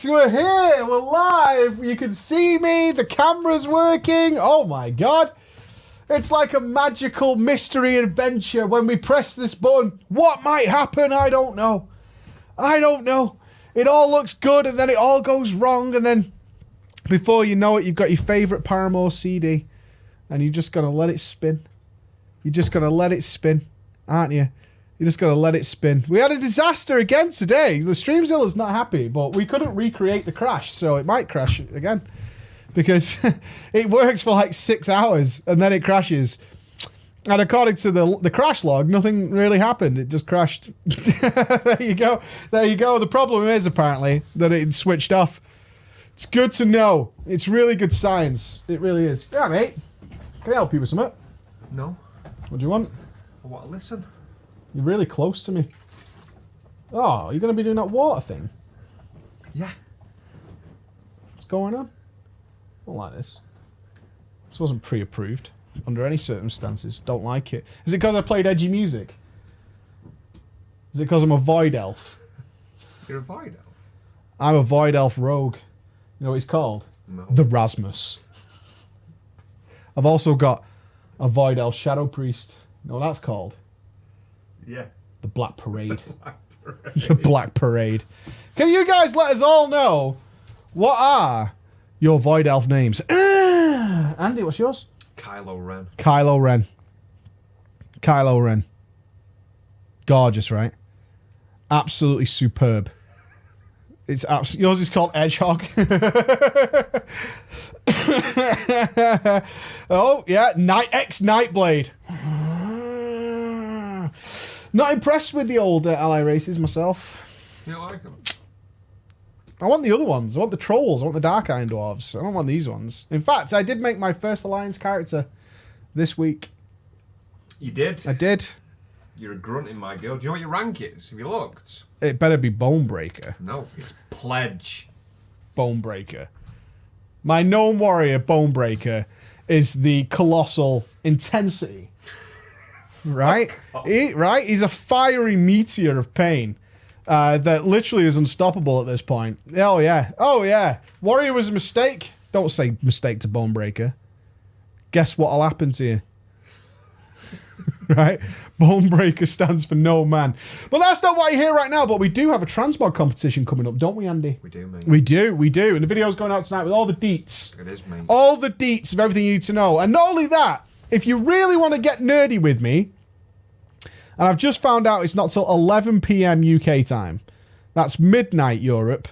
correct. We're here. We're live. You can see me. The camera's working. Oh my God. It's like a magical mystery adventure when we press this button. What might happen? I don't know. I don't know. It all looks good and then it all goes wrong and then before you know it, you've got your favourite Paramore CD and you're just going to let it spin. You're just going to let it spin, aren't you? You're just going to let it spin. We had a disaster again today. The Streamzilla's not happy, but we couldn't recreate the crash, so it might crash again. Because it works for like 6 hours, and then it crashes. And according to the crash log, nothing really happened. It just crashed. There you go. There you go. The problem is, apparently, that it switched off. It's good to know. It's really good science. It really is. Yeah, mate. Can I help you with something? No. What do you want? I want to listen. You're really close to me. Oh, you're going to be doing that water thing? Yeah. What's going on? I don't like this. This wasn't pre-approved under any circumstances. Don't like it. Is it because I played edgy music? Is it because I'm a Void Elf? You're a Void Elf? I'm a Void Elf rogue. You know what he's called? No. The Rasmus. I've also got a Void Elf Shadow Priest. You know what that's called? Yeah. The Black Parade. Black Parade. The Black Parade. Can you guys let us all know what are your Void Elf names? Andy, what's yours? Kylo Ren. Kylo Ren. Kylo Ren. Gorgeous, right? Absolutely superb. It's yours is called Edgehog. Oh, yeah. Nightblade. Not impressed with the old ally races myself. You don't like them? I want the other ones. I want the trolls. I want the Dark Iron Dwarves. I don't want these ones. In fact, I did make my first Alliance character this week. You did? I did. You're a grunt in my guild. Do you know what your rank is? Have you looked? It better be Bonebreaker. No, it's Pledge. Bonebreaker. My Gnome Warrior Bonebreaker is the colossal intensity. Right? Right? He's a fiery meteor of pain. That literally is unstoppable at this point. Oh, yeah. Oh, yeah. Warrior was a mistake. Don't say mistake to Bonebreaker. Guess what'll happen to you? Right? Bonebreaker stands for no man. But that's not what you hear right now, but we do have a transmog competition coming up, don't we, Andy? We do, mate. We do, we do. And the video's going out tonight with all the deets. It is, mate. All the deets of everything you need to know. And not only that, if you really want to get nerdy with me, and I've just found out it's not till 11 p.m. UK time. That's midnight Europe.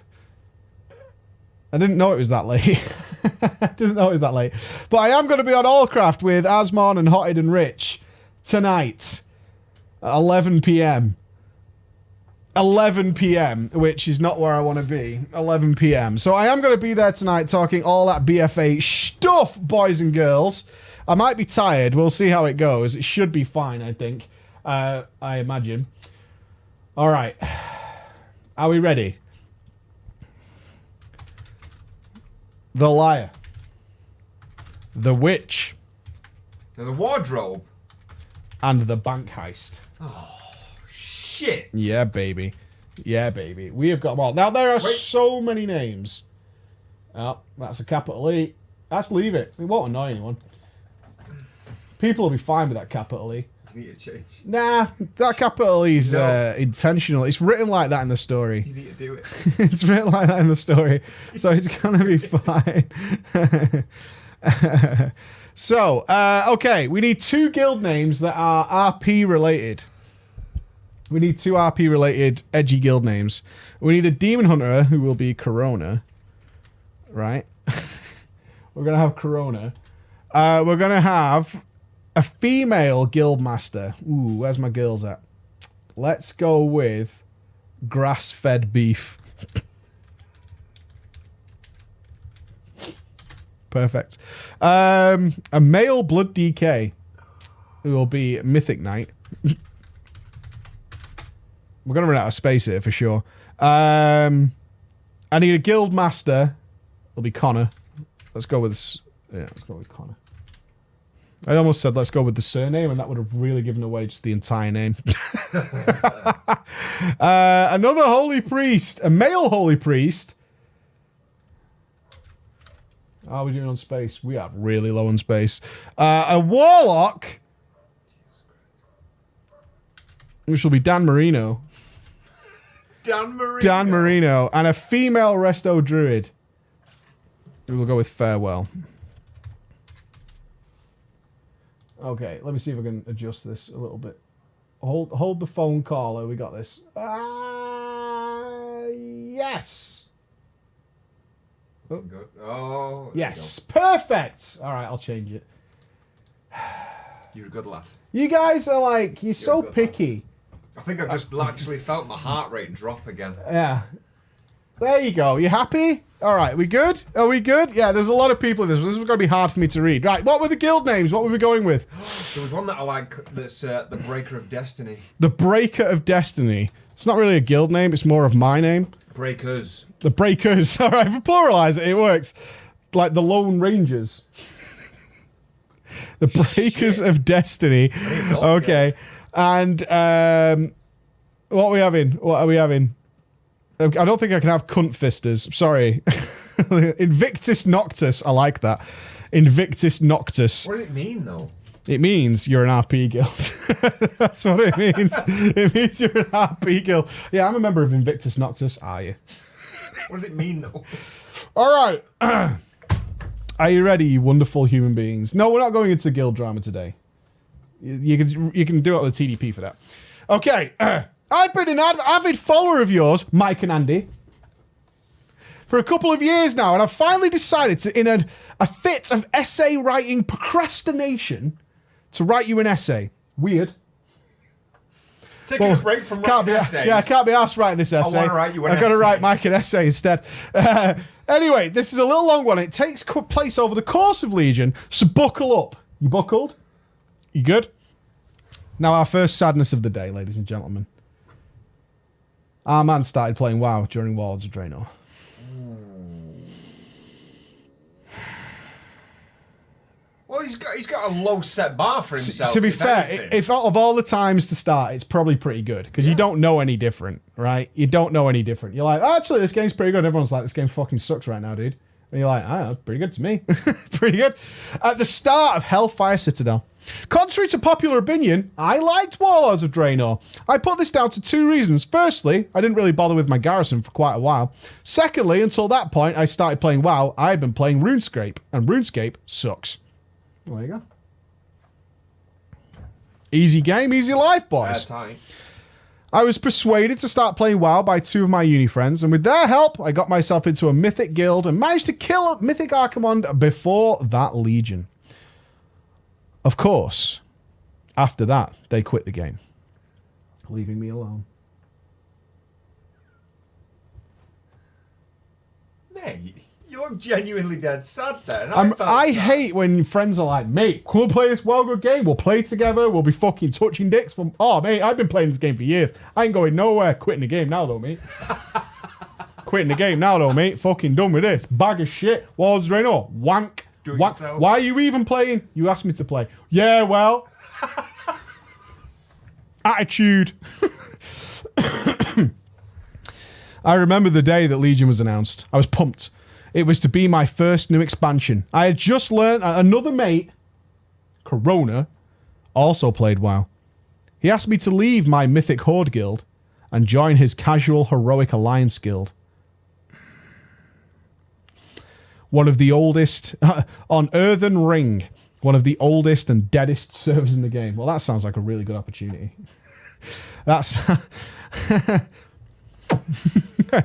I didn't know it was that late. I didn't know it was that late. But I am going to be on Allcraft with Asmon and Hotted and Rich tonight at 11 p.m. 11 p.m., which is not where I want to be. 11 p.m. So I am going to be there tonight talking all that BFA stuff, boys and girls. I might be tired. We'll see how it goes. It should be fine, I think. I imagine. All right. Are we ready? The Liar. The Witch. Now the Wardrobe. And the Bank Heist. Oh, shit. Yeah, baby. Yeah, baby. We have got them all. Now, there are so many names. Oh, that's a capital E. Let's leave it. It won't annoy anyone. People will be fine with that capital E. You need to change. Nah, that capital E is intentional. It's written like that in the story. You need to do it. It's written like that in the story. So it's going to be fine. So, okay. We need 2 guild names that are RP related. We need 2 RP related edgy guild names. We need a Demon Hunter who will be Corona. Right? We're going to have Corona. We're going to have a female guild master. Ooh, where's my girls at? Let's go with grass-fed beef. Perfect. A male blood DK who will be Mythic Knight. We're going to run out of space here for sure. I need a guild master. It'll be Connor. Let's go with... Yeah, let's go with Connor. I almost said let's go with the surname, and that would have really given away just the entire name. Another holy priest, a male holy priest, How are we doing on space? We are really low on space. A warlock, which will be Dan Marino. Dan Marino. Dan Marino. And a female resto druid. We'll go with farewell. Okay, let me see if I can adjust this a little bit. Hold the phone caller. We got this. Yes. Good. Oh. Yes. Perfect. All right, I'll change it. You're a good lad. You guys are like, you're so a good picky. I think I've just actually felt my heart rate drop again. Yeah. There you go. You happy? All right, we good? Are we good? Yeah, there's a lot of people in this. This is going to be hard for me to read. Right, what were the guild names? What were we going with? There was one that I like that's the Breaker of Destiny. The Breaker of Destiny. It's not really a guild name. It's more of my name. Breakers. The Breakers. All right, if we pluralize it, it works. Like the Lone Rangers. The Breakers of Destiny. Okay. And what are we having? What are we having? I don't think I can have cunt fisters. Sorry. Invictus Noctis. I like that. Invictus Noctis. What does it mean, though? It means you're an RP guild. That's what it means. It means you're an RP guild. Yeah, I'm a member of Invictus Noctis. Are you? What does it mean, though? All right. Are you ready, you wonderful human beings? No, we're not going into guild drama today. You can do it on the TDP for that. Okay. I've been an avid follower of yours, Mike and Andy, for a couple of years now, and I've finally decided to, in a fit of essay writing procrastination, to write you an essay. Weird. Taking a break from writing essays. Yeah, I can't be asked writing this essay. I want to write you an I've got to essay. write Mike an essay instead. Anyway, this is a little long one. It takes place over the course of Legion, so buckle up. You buckled? You good? Now, our first sadness of the day, ladies and gentlemen. Our man started playing WoW during Warlords of Draenor. Well, he's got a low set bar for himself. To be if fair, anything. if out of all the times to start, it's probably pretty good because you don't know any different, right? You don't know any different. You're like, actually, this game's pretty good. Everyone's like, this game fucking sucks right now, dude. And you're like, I don't know, pretty good to me. Pretty good. At the start of Hellfire Citadel, contrary to popular opinion, I liked Warlords of Draenor. I put this down to two reasons. Firstly, I didn't really bother with my garrison for quite a while. Secondly, until that point, I started playing WoW. I had been playing RuneScape, and RuneScape sucks. Well, there you go. Easy game, easy life, boys. Tight. I was persuaded to start playing WoW by two of my uni friends, and with their help, I got myself into a Mythic guild and managed to kill Mythic Archimond before that Legion. Of course, after that, they quit the game, leaving me alone. Mate, you look genuinely dead sad there. I hate when friends are like, mate, can we play this well good game? We'll play together. We'll be fucking touching dicks from... Oh, mate, I've been playing this game for years. I ain't going nowhere. Quitting the game now, though, mate. Quitting the game now, though, mate. Fucking done with this. Bag of shit. Warlords of Draenor. Wank. Do it Wank. yourself. Why are you even playing? You asked me to play. Yeah, well... Attitude. I remember the day that Legion was announced. I was pumped. It was to be my first new expansion. I had just learned another mate, Corona, also played WoW. He asked me to leave my Mythic Horde guild and join his casual Heroic Alliance guild. One of the oldest, on Earthen Ring, one of the oldest and deadest servers in the game. Well, that sounds like a really good opportunity. That's...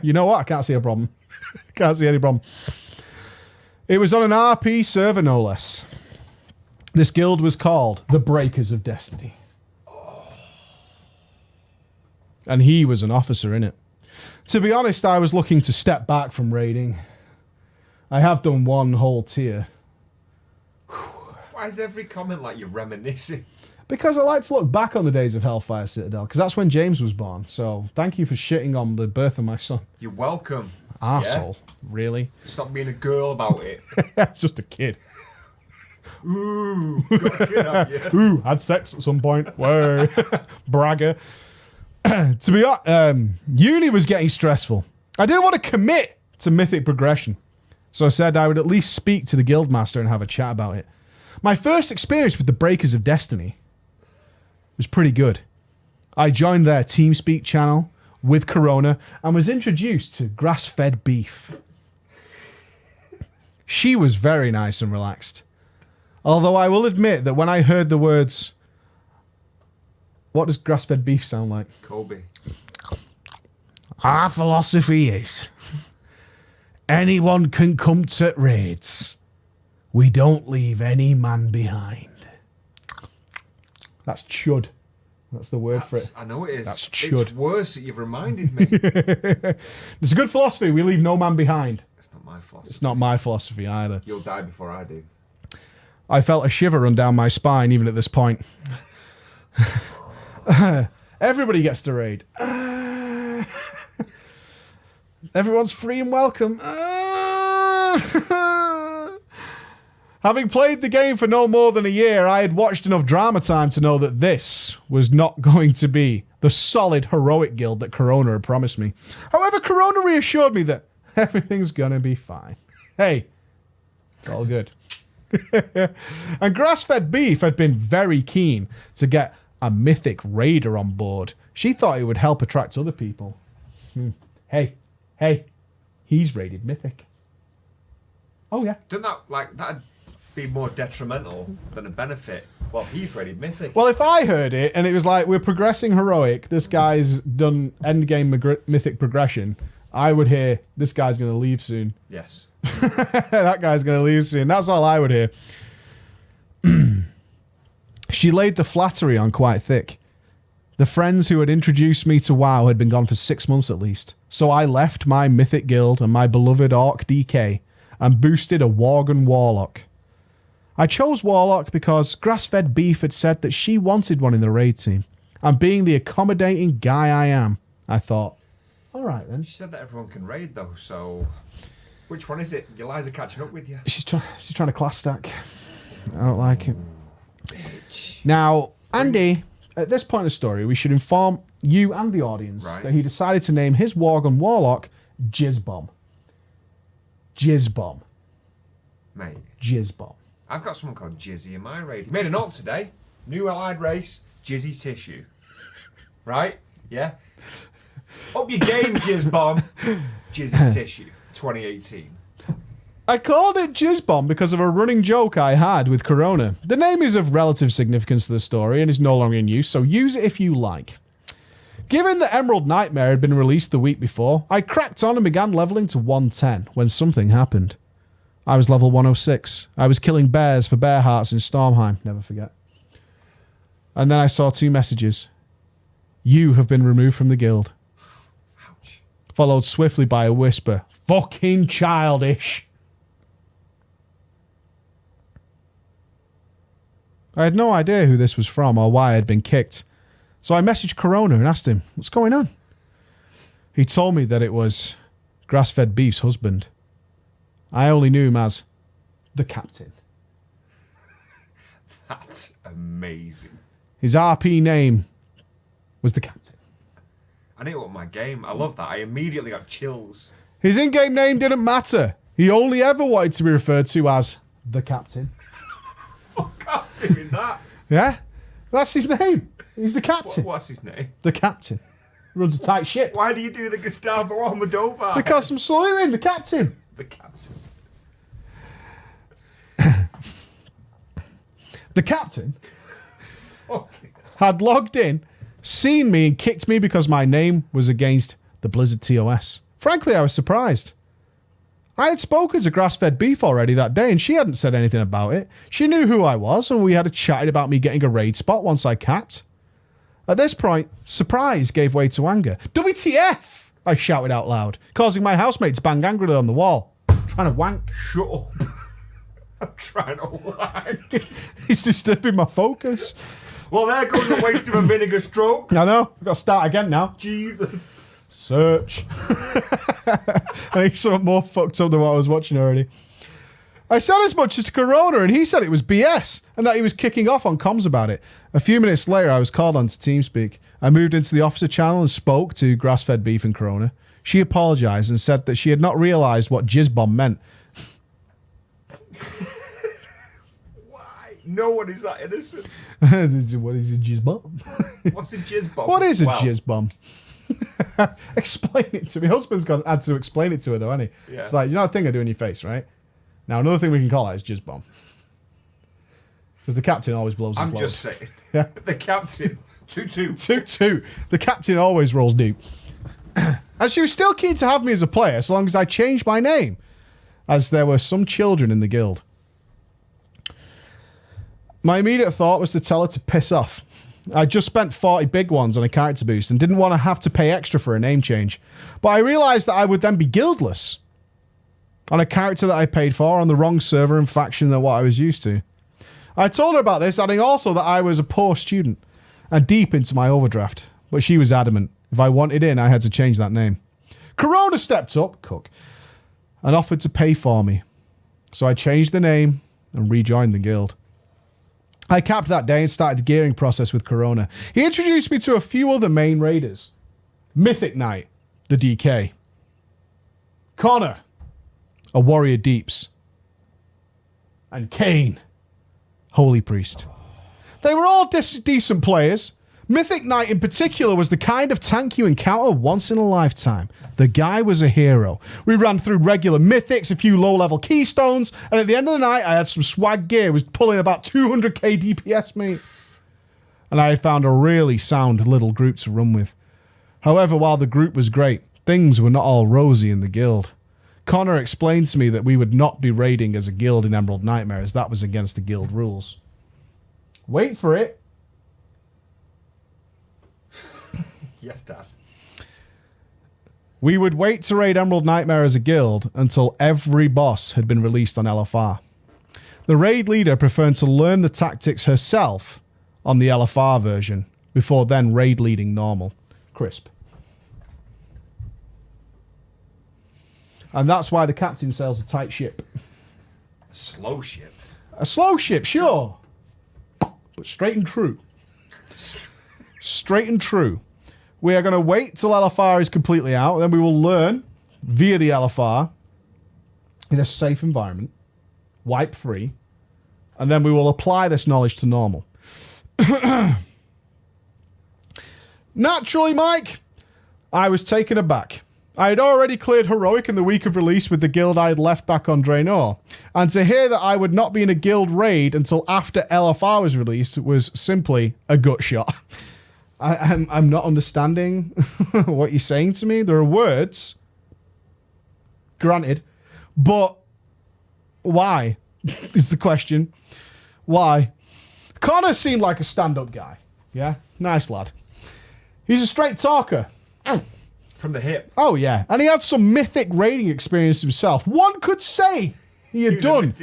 You know what? I can't see a problem. Can't see any problem. It was on an RP server, no less. This guild was called the Breakers of Destiny. And he was an officer in it. To be honest, I was looking to step back from raiding. I have done one whole tier. Why is every comment like you're reminiscing? Because I like to look back on the days of Hellfire Citadel, because that's when James was born. So thank you for shitting on the birth of my son. You're welcome. Arsehole. Really? Stop being a girl about it. That's just a kid. Ooh, got a kid, have you? Ooh, had sex at some point. Whoa. Bragger. To be honest, uni was getting stressful. I didn't want to commit to Mythic progression. So I said I would at least speak to the guildmaster and have a chat about it. My first experience with the Breakers of Destiny was pretty good. I joined their TeamSpeak channel with Corona and was introduced to grass-fed beef. She was very nice and relaxed. Although I will admit that when I heard the words, what does grass-fed beef sound like? Kobe. Our philosophy is anyone can come to raids. We don't leave any man behind. That's chud. That's the word for it. I know it is. That's chud. It's worse that you've reminded me. It's a good philosophy. We leave no man behind. It's not my philosophy. It's not my philosophy either. You'll die before I do. I felt a shiver run down my spine even at this point. Everybody gets to raid. Everyone's free and welcome. Having played the game for no more than a year, I had watched enough Drama Time to know that this was not going to be the solid heroic guild that Corona had promised me. However, Corona reassured me that everything's going to be fine. Hey, it's all good. And Grass-Fed Beef had been very keen to get a mythic raider on board. She thought it would help attract other people. Hey, he's raided mythic. Oh, yeah. Doesn't that'd be more detrimental than a benefit? Well, he's raided mythic. Well, if I heard it and it was like, we're progressing heroic, this guy's done endgame mythic progression, I would hear, this guy's going to leave soon. Yes. That guy's going to leave soon. That's all I would hear. She laid the flattery on quite thick. The friends who had introduced me to WoW had been gone for 6 months at least. So I left my mythic guild and my beloved Orc DK and boosted a Worgen Warlock. I chose Warlock because Grass-Fed Beef had said that she wanted one in the raid team. And being the accommodating guy I am, I thought, all right then. She said that everyone can raid though, so which one is it? Your lies are catching up with you. She's trying to class stack. I don't like it. Now, Andy, at this point in the story, we should inform you and the audience that he decided to name his Worgen Warlock Jizzbomb. Jizzbomb. Mate. Jizzbomb. I've got someone called Jizzy in my raid. He made an alt today. New allied race, Jizzy Tissue. Right? Yeah? Up your game, Jizzbomb. Jizzy Tissue, 2018. I called it Jizzbomb because of a running joke I had with Corona. The name is of relative significance to the story and is no longer in use, so use it if you like. Given that Emerald Nightmare had been released the week before, I cracked on and began leveling to 110 when something happened. I was level 106. I was killing bears for bear hearts in Stormheim, never forget. And then I saw 2 messages. You have been removed from the guild. Ouch. Followed swiftly by a whisper. Fucking childish. I had no idea who this was from or why I had been kicked. So I messaged Corona and asked him, what's going on? He told me that it was Grass-Fed Beef's husband. I only knew him as the captain. That's amazing. His RP name was the captain. I knew it was my game. I love that. I immediately got chills. His in-game name didn't matter. He only ever wanted to be referred to as the captain. Fuck off doing that. Yeah? That's his name. He's the captain. What's his name? The captain. Runs a tight ship. Why do you do the Gustavo Almodovar? Because I'm saluting the captain. The captain. The captain Okay. had logged in, seen me and kicked me because my name was against the Blizzard TOS. Frankly, I was surprised. I had spoken to Grass-Fed Beef already that day and she hadn't said anything about it. She knew who I was and we had a chat about me getting a raid spot once I capped. At this point, surprise gave way to anger. WTF! I shouted out loud, causing my housemate to bang angrily on the wall. Trying to wank. Shut up. I'm trying to wank. He's disturbing my focus. Well, there goes the waste of a vinegar stroke. I know. I've got to start again now. Jesus. Search. I think something more fucked up than what I was watching already. I said as much as to Corona and he said it was BS and that he was kicking off on comms about it. A few minutes later, I was called on to TeamSpeak. I moved into the officer channel and spoke to Grass-Fed Beef and Corona. She apologised and said that she had not realised what Jizzbomb meant. No one is that innocent. What is a jizz bomb? What's a jizz bomb? What is a Well, jizz bomb? Explain it to me. Husband's had to explain it to her though, hasn't he? Yeah. It's like, you know that thing I do in your face, right? Now another thing we can call it is jizz bomb. Because the captain always blows his I'm load. just saying. Yeah. The captain. 2-2. 2-2. The captain always rolls deep. And she was still keen to have me as a player, so long as I changed my name, as there were some children in the guild. My immediate thought was to tell her to piss off. I just spent 40 big ones on a character boost and didn't want to have to pay extra for a name change. But I realised that I would then be guildless on a character that I paid for on the wrong server and faction than what I was used to. I told her about this, adding also that I was a poor student and deep into my overdraft. But she was adamant. If I wanted in, I had to change that name. Corona stepped up, Cook, and offered to pay for me. So I changed the name and rejoined the guild. I capped that day and started the gearing process with Corona. He introduced me to a few other main raiders. Mythic Knight, the DK. Connor, a warrior deeps. And Kane, holy priest. They were all decent players. Mythic Knight in particular was the kind of tank you encounter once in a lifetime. The guy was a hero. We ran through regular mythics, a few low-level keystones, and at the end of the night, I had some swag gear, was pulling about 200k DPS, mate. And I had found a really sound little group to run with. However, while the group was great, things were not all rosy in the guild. Connor explained to me that we would not be raiding as a guild in Emerald Nightmare, as that was against the guild rules. Wait for it. Yes, Dad. We would wait to raid Emerald Nightmare as a guild until every boss had been released on LFR. The raid leader preferred to learn the tactics herself on the LFR version before then raid leading normal. Crisp. And that's why the captain sails a tight ship. A slow ship. A slow ship, sure. But straight and true. Straight and true. We are going to wait till LFR is completely out, and then we will learn via the LFR in a safe environment, wipe free, and then we will apply this knowledge to normal. Naturally, Mike, I was taken aback. I had already cleared Heroic in the week of release with the guild I had left back on Draenor, and to hear that I would not be in a guild raid until after LFR was released was simply a gut shot. I'm not understanding what you're saying to me. There are words, granted, but why is the question. Why? Connor seemed like a stand-up guy. Yeah? Nice lad. He's a straight talker. From the hip. Oh, yeah. And he had some mythic raiding experience himself. One could say he had done.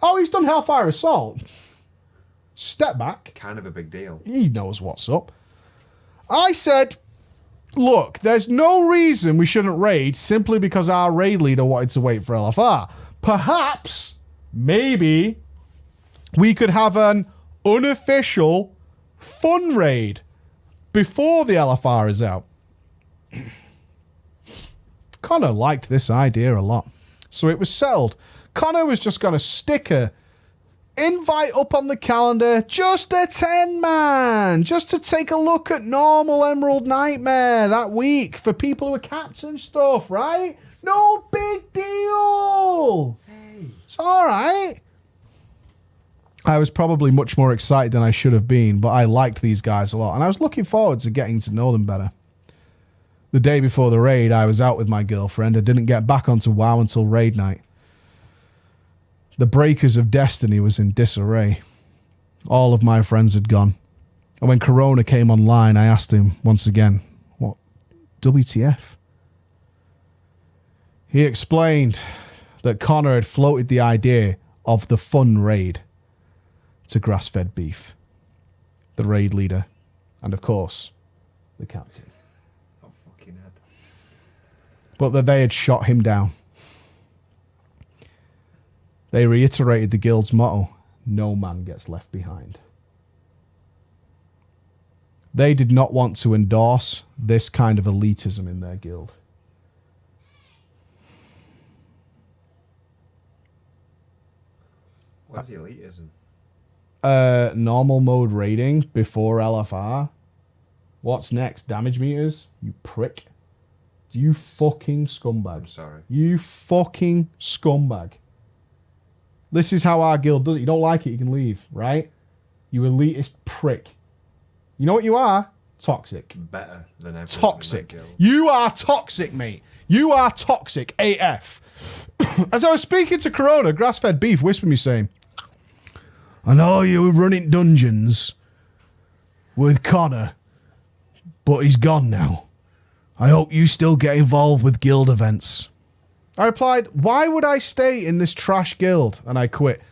Oh, he's done Hellfire Assault. Step back. Kind of a big deal. He knows what's up. I said, look, there's no reason we shouldn't raid simply because our raid leader wanted to wait for LFR. Perhaps, maybe, we could have an unofficial fun raid before the LFR is out. Connor liked this idea a lot. So it was settled. Connor was just going to stick a invite up on the calendar, just a 10-man, just to take a look at normal Emerald Nightmare that week for people who are captain stuff, right? No big deal. Hey. It's all right. I was probably much more excited than I should have been, but I liked these guys a lot, and I was looking forward to getting to know them better. The day before the raid, I was out with my girlfriend and didn't get back onto WoW until raid night. The Breakers of Destiny was in disarray. All of my friends had gone. And when Corona came online, I asked him once again, what WTF? He explained that Connor had floated the idea of the fun raid to Grass-Fed Beef, the raid leader, and of course, the captain. Oh, fucking head. But that they had shot him down. They reiterated the guild's motto, no man gets left behind. They did not want to endorse this kind of elitism in their guild. Where's the elitism? normal mode rating before LFR. What's next? Damage meters? You prick. You fucking scumbag. I'm sorry. You fucking scumbag. This is how our guild does it. You don't like it, you can leave, right? You elitist prick. You know what you are? Toxic. Better than everyone. Toxic. You are toxic, mate. You are toxic AF. As I was speaking to Corona, Grass-Fed Beef whispered me saying, I know you were running dungeons with Connor, but he's gone now. I hope you still get involved with guild events. I replied, why would I stay in this trash guild? And I quit,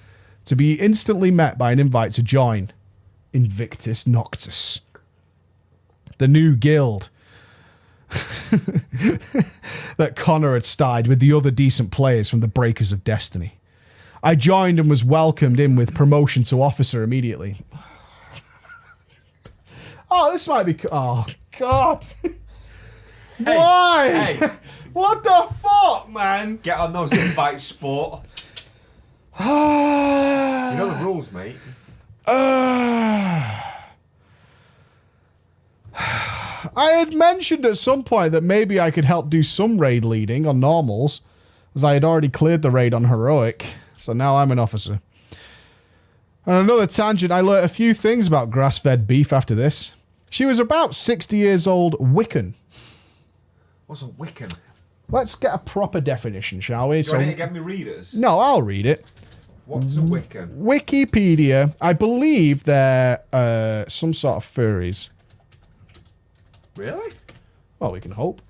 to be instantly met by an invite to join Invictus Noctis, the new guild that Connor had started with the other decent players from the Breakers of Destiny. I joined and was welcomed in with promotion to officer immediately. Oh, this might be... Oh, God. Why? Hey. What the fuck, man? Get on those invites, sport. You know the rules, mate. I had mentioned at some point that maybe I could help do some raid leading on normals, as I had already cleared the raid on heroic, so now I'm an officer. On another tangent, I learnt a few things about Grass-Fed Beef after this. She was about 60 years old Wiccan. What's a Wiccan? Let's get a proper definition, shall we? Do I need to get me readers? No, I'll read it. What's a Wiccan? Wikipedia, I believe they're some sort of furries. Really? Well, we can hope.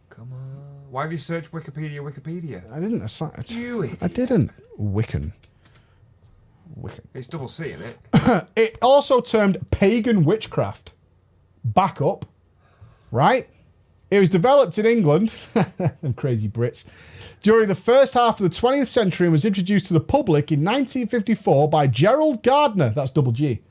Come on. Why have you searched Wikipedia? I didn't assign it. You idiot. I didn't. Wiccan. It's double C, isn't it? It also termed pagan witchcraft. Back up. Right? It was developed in England, and crazy Brits, during the first half of the 20th century and was introduced to the public in 1954 by Gerald Gardner. That's double G.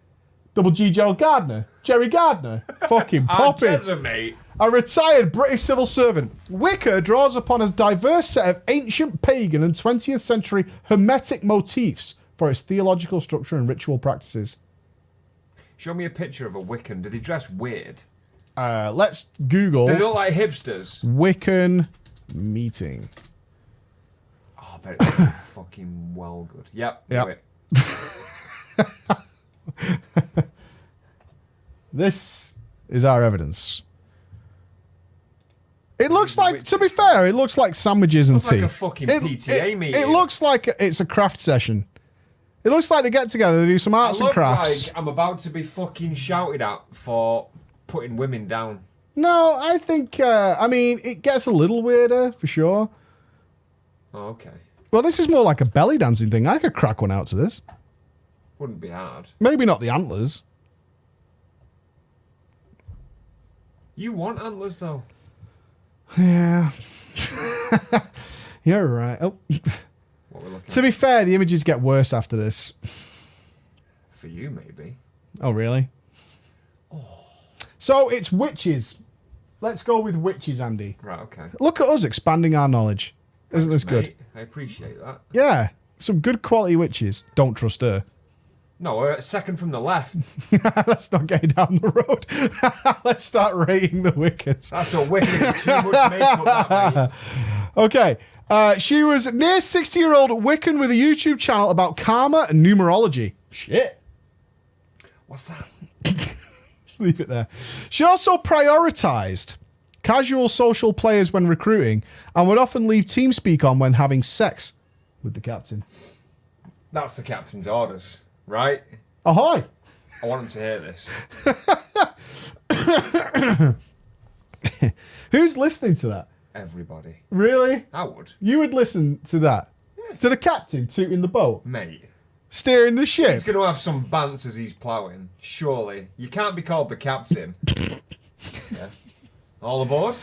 Double G Gerald Gardner. Jerry Gardner. Fucking poppins. Mate. A retired British civil servant. Wicca draws upon a diverse set of ancient pagan and 20th century hermetic motifs for its theological structure and ritual practices. Show me a picture of a Wiccan. Do they dress weird? Let's Google They look like hipsters. Wiccan meeting. Oh, I bet it's fucking well good. Yep. Yep. Do it. This is our evidence. It looks like, to be fair, it looks like sandwiches and Looks like tea. a fucking PTA meeting. It looks like it's a craft session. It looks like they get together, they do some arts and crafts. Like I'm about to be fucking shouted at for putting women down. No, I think, I mean, it gets a little weirder, for sure. Oh, okay. Well, this is more like a belly dancing thing. I could crack one out to this. Wouldn't be hard. Maybe not the antlers. You want antlers, though. Yeah. You're right. Oh. What we're looking To be fair, the images get worse after this. for you, maybe. Oh, really? So it's witches. Let's go with witches, Andy. Right, okay. Look at us expanding our knowledge. Isn't this good? Mate, I appreciate that. Yeah. Some good quality witches. Don't trust her. No, we're second from the left. Let's not get down the road. Let's start rating the wickets. That's a wicked. Too much makeup, that, mate. Okay. She was near 60-year-old Wiccan with a YouTube channel about karma and numerology. Shit. What's that? Leave it there. She also prioritized casual social players when recruiting and would often leave TeamSpeak on when having sex with the captain. That's the captain's orders, right? Ahoy! I want him to hear this. Who's listening to that? Everybody. Really? I would. You would listen to that? Yes. To the captain tooting the boat? Mate. Steering the ship? He's going to have some bants as he's ploughing. Surely. You can't be called the captain. Yeah. All aboard?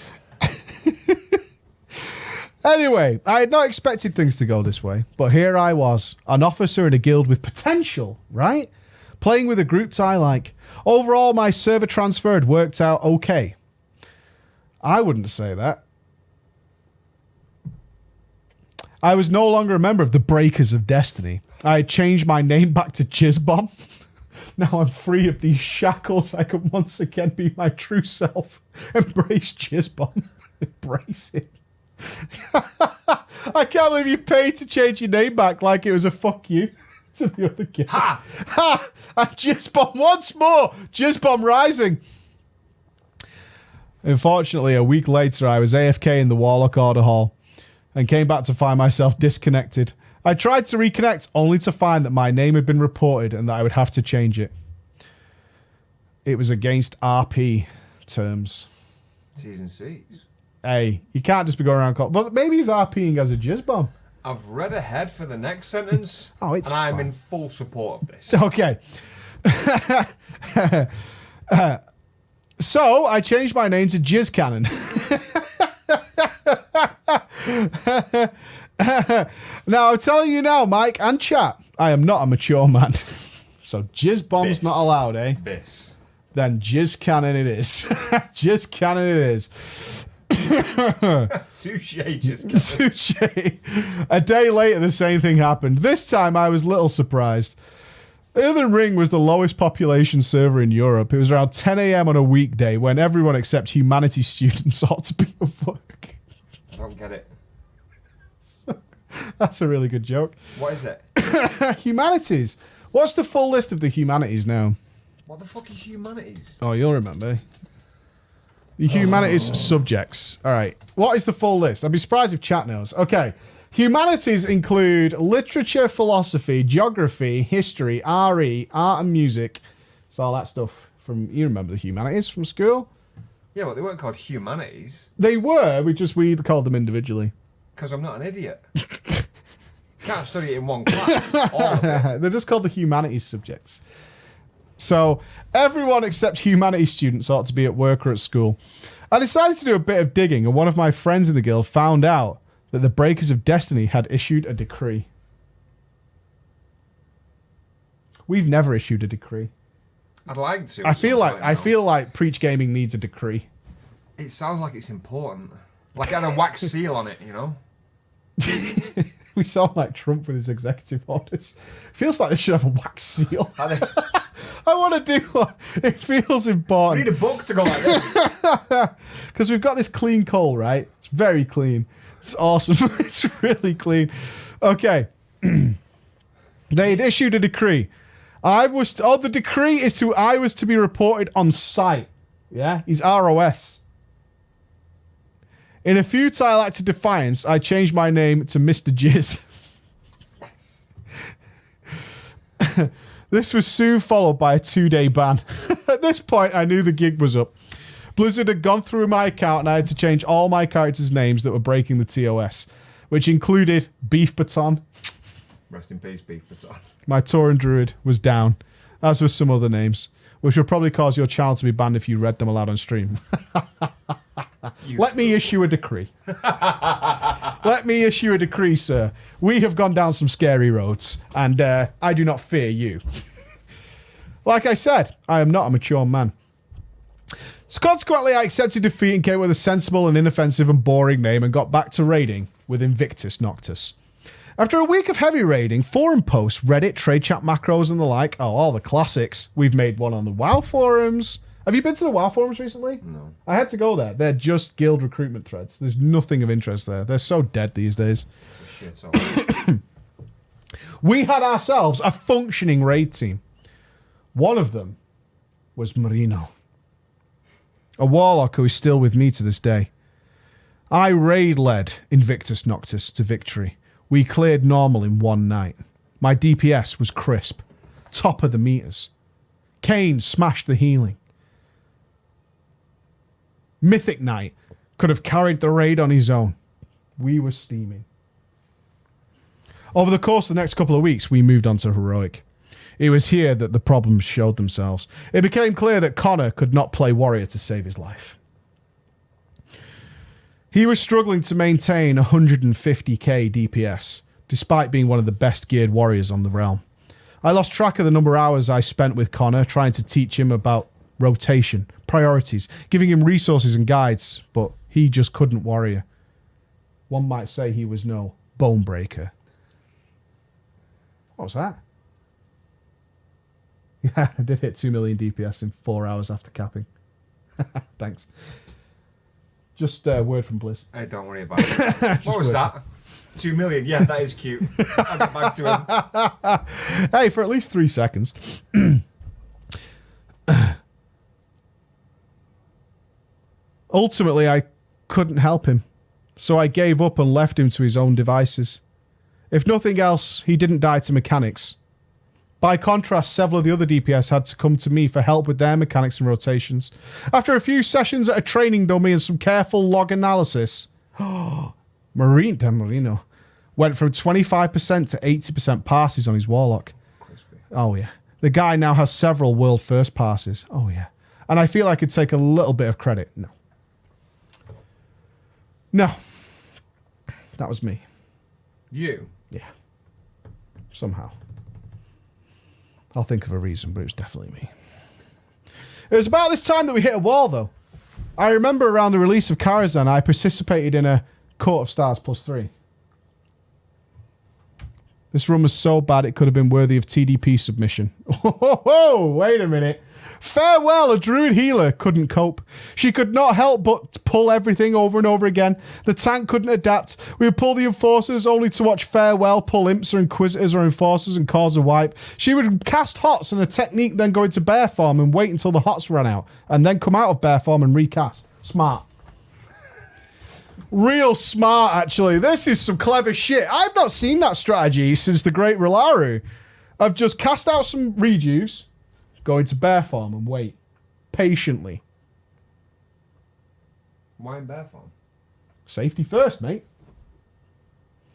Anyway, I had not expected things to go this way, but here I was, an officer in a guild with potential, right? Playing with a group I like. Overall, my server transfer had worked out okay. I wouldn't say that. I was no longer a member of the Breakers of Destiny. I had changed my name back to Jizzbomb. Now I'm free of these shackles. I can once again be my true self. Embrace Jizzbomb. Embrace it. I can't believe you paid to change your name back like it was a fuck you to the other kid. Ha! Ha! And Jizzbomb once more. Jizzbomb rising. Unfortunately, a week later, I was AFK in the Warlock Order Hall and came back to find myself disconnected. I tried to reconnect only to find that my name had been reported and that I would have to change it. It was against RP terms. T's and C's. Hey, you can't just be going around calling. But maybe he's RPing as a Jizzbomb. I've read ahead for the next sentence. Oh, it's and I'm fine. in full support of this. Okay. So, I changed my name to Jizz Cannon. Now, I'm telling you now, Mike and chat, I am not a mature man. So, Jizz Bomb's Bis. not allowed, eh? Bis. Then Jizz Cannon it is. Jizz Cannon it is. Touche, just Sushi. A day later, the same thing happened. This time, I was little surprised. Earthen Ring was the lowest population server in Europe. It was around 10 a.m. on a weekday when everyone except humanities students ought to be at work. I don't get it. That's a really good joke. What is it? Humanities. What's the full list of the humanities now? What the fuck is humanities? Oh, you'll remember. The humanities subjects. All right. What is the full list? I'd be surprised if chat knows. Okay. Humanities include literature, philosophy, geography, history, RE, art and music. It's all that stuff from, you remember the humanities from school? Yeah, but they weren't called humanities. They were, we called them individually. Because I'm not an idiot. Can't study it in one class. All of it. They're just called the humanities subjects. So everyone except humanities students ought to be at work or at school. I decided to do a bit of digging, and one of my friends in the guild found out that the Breakers of Destiny had issued a decree. We've never issued a decree. I'd like to. I feel now. like Preach Gaming needs a decree. It sounds like it's important. Like it had a wax seal on it, you know? We sound like Trump with his executive orders. Feels like they should have a wax seal. I I want to do one. It feels important. need a book to go like this. Because we've got this clean coal, right? It's very clean. It's awesome. It's really clean. Okay. They had issued a decree. The decree is I was to be reported on site. Yeah? He's ROS. In a futile act of defiance, I changed my name to Mr. Jizz. This was soon followed by a 2-day ban. At this point, I knew the gig was up. Blizzard had gone through my account and I had to change all my characters' names that were breaking the TOS, which included Beef Baton. Rest in peace, Beef Baton. My Tauren Druid was down, as were some other names, which would probably cause your channel to be banned if you read them aloud on stream. Let me issue a decree. Let me issue a decree, sir. We have gone down some scary roads, and I do not fear you. Like I said, I am not a mature man. So consequently, I accepted defeat and came up with a sensible and inoffensive and boring name and got back to raiding with Invictus Noctis. After a week of heavy raiding, forum posts, Reddit, trade chat macros and the like, all the classics. We've made one on the WoW forums. Have you been to the WoW forums recently? No. I had to go there. They're just guild recruitment threads. There's nothing of interest there. They're so dead these days. Shit, We had ourselves a functioning raid team. One of them was Marino, a warlock who is still with me to this day. I raid-led Invictus Noctis to victory. We cleared normal in one night. My DPS was crisp. Top of the meters. Kane smashed the healing. Mythic Knight could have carried the raid on his own. We were steaming. Over the course of the next couple of weeks, we moved on to Heroic. It was here that the problems showed themselves. It became clear that Connor could not play warrior to save his life. He was struggling to maintain 150k DPS, despite being one of the best geared warriors on the realm. I lost track of the number of hours I spent with Connor trying to teach him about rotation, priorities, giving him resources and guides, but he just couldn't warrior. One might say he was no bone breaker. What was that? Yeah, I did hit 2 million DPS in 4 hours after capping. Thanks. Just a word from Blizz. Hey, don't worry about it. What was that? 2 million. Yeah, that is cute. I'll get back to him. Hey, for at least 3 seconds. Ultimately, I couldn't help him, so I gave up and left him to his own devices. If nothing else, he didn't die to mechanics. By contrast, several of the other DPS had to come to me for help with their mechanics and rotations. After a few sessions at a training dummy and some careful log analysis, Marino went from 25% to 80% passes on his Warlock. Crispy. Oh, yeah. The guy now has several world first passes. Oh, yeah. And I feel I could take a little bit of credit. No. That was me. You? Yeah. Somehow. I'll think of a reason, but it was definitely me. It was about this time that we hit a wall, though. I remember around the release of Karazhan, I participated in a Court of Stars +3. This run was so bad it could have been worthy of TDP submission. Oh, wait a minute. Farewell, a druid healer, couldn't cope. She could not help but pull everything over and over again. The tank couldn't adapt. We would pull the enforcers only to watch Farewell pull imps or inquisitors or enforcers and cause a wipe. She would cast hots and a technique, then go into bear form and wait until the hots ran out, and then come out of bear form and recast. Smart. Real smart, actually. This is some clever shit. I've not seen that strategy since the Great Rillaru. I've just cast out some rejuves, go into bear form and wait patiently. Why in bear form? Safety first, mate.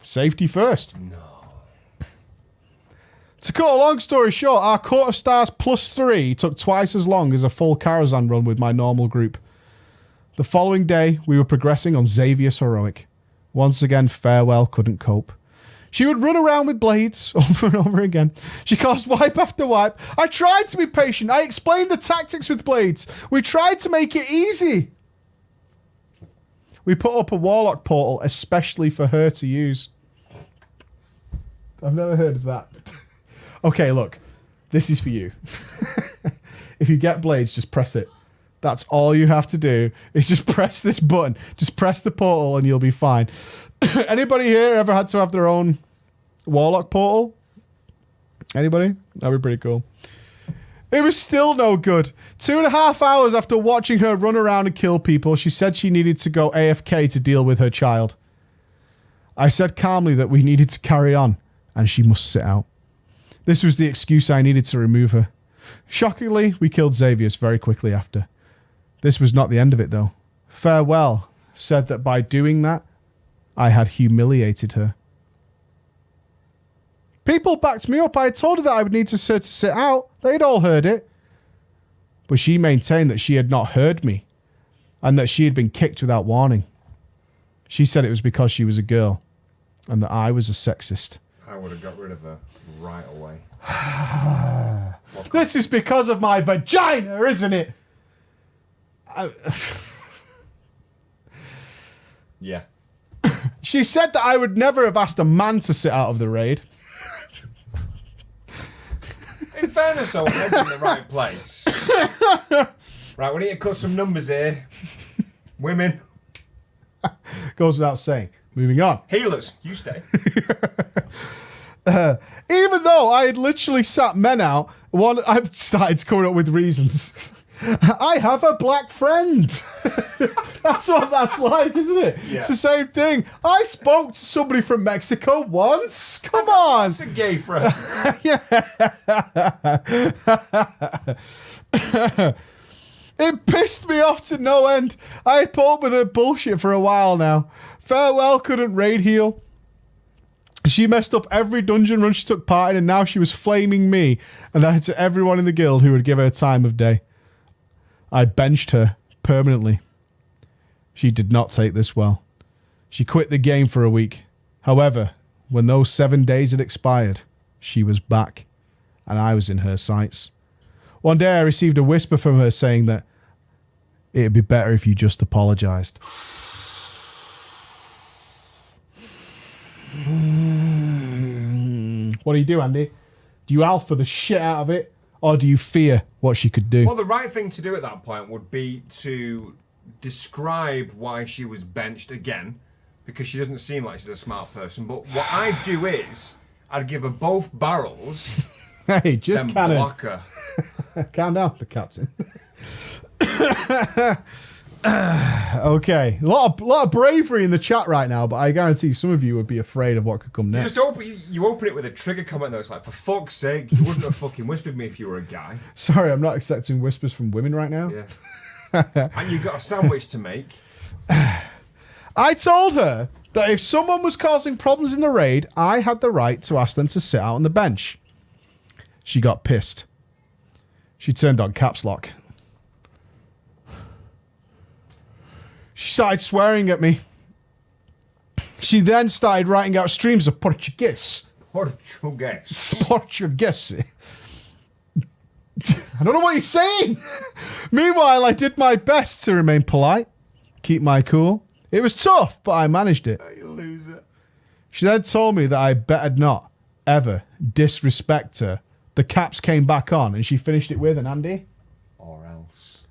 Safety first. No. To cut a long story short, our Court of Stars +3 took twice as long as a full Karazhan run with my normal group. The following day, we were progressing on Xavius Heroic. Once again, Farewell couldn't cope. She would run around with blades over and over again. She caused wipe after wipe. I tried to be patient. I explained the tactics with blades. We tried to make it easy. We put up a Warlock portal especially for her to use. I've never heard of that. Okay, look. This is for you. If you get blades, just press it. That's all you have to do is just press this button. Just press the portal and you'll be fine. Anybody here ever had to have their own Warlock portal? Anybody? That'd be pretty cool. It was still no good. 2.5 hours after watching her run around and kill people, she said she needed to go AFK to deal with her child. I said calmly that we needed to carry on and she must sit out. This was the excuse I needed to remove her. Shockingly, we killed Xavius very quickly after. This was not the end of it, though. Farewell said that by doing that, I had humiliated her. People backed me up. I had told her that I would need her to sit out. They'd all heard it. But she maintained that she had not heard me and that she had been kicked without warning. She said it was because she was a girl and that I was a sexist. I would have got rid of her right away. This is because of my vagina, isn't it? Yeah. She said that I would never have asked a man to sit out of the raid. In fairness, though, head's in the right place. Right, we need to cut some numbers here. Women. Goes without saying. Moving on. Healers, you stay. Even though I had literally sat men out, I've started coming up with reasons. I have a black friend. That's what that's like, isn't it? Yeah. It's the same thing. I spoke to somebody from Mexico once. Come on. It's a gay friend. It pissed me off to no end. I had put up with her bullshit for a while now. Farewell couldn't raid heal. She messed up every dungeon run she took part in, and now she was flaming me and that to everyone in the guild who would give her time of day. I benched her permanently. She did not take this well. She quit the game for a week. However, when those 7 days had expired, she was back, and I was in her sights. One day I received a whisper from her saying that it'd be better if you just apologized. What do you do, Andy? Do you alpha the shit out of it, or do you fear what she could do? Well, the right thing to do at that point would be to describe why she was benched again, because she doesn't seem like she's a smart person. But what I'd do is, I'd give her both barrels, Hey, just then kind block her. of calm down, the captain. Okay, a lot of bravery in the chat right now, but I guarantee some of you would be afraid of what could come next. You open it with a trigger comment though. It's like, for fuck's sake, you wouldn't have fucking whispered me if you were a guy. Sorry, I'm not accepting whispers from women right now. Yeah. And you've got a sandwich to make. I told her that if someone was causing problems in the raid, I had the right to ask them to sit out on the bench. She got pissed. She turned on caps lock. She started swearing at me. She then started writing out streams of Portuguese. Portuguese. I don't know what he's saying. Meanwhile, I did my best to remain polite, keep my cool. It was tough, but I managed it. You loser. She then told me that I better not ever disrespect her. The caps came back on, and she finished it with an Andy. Or else.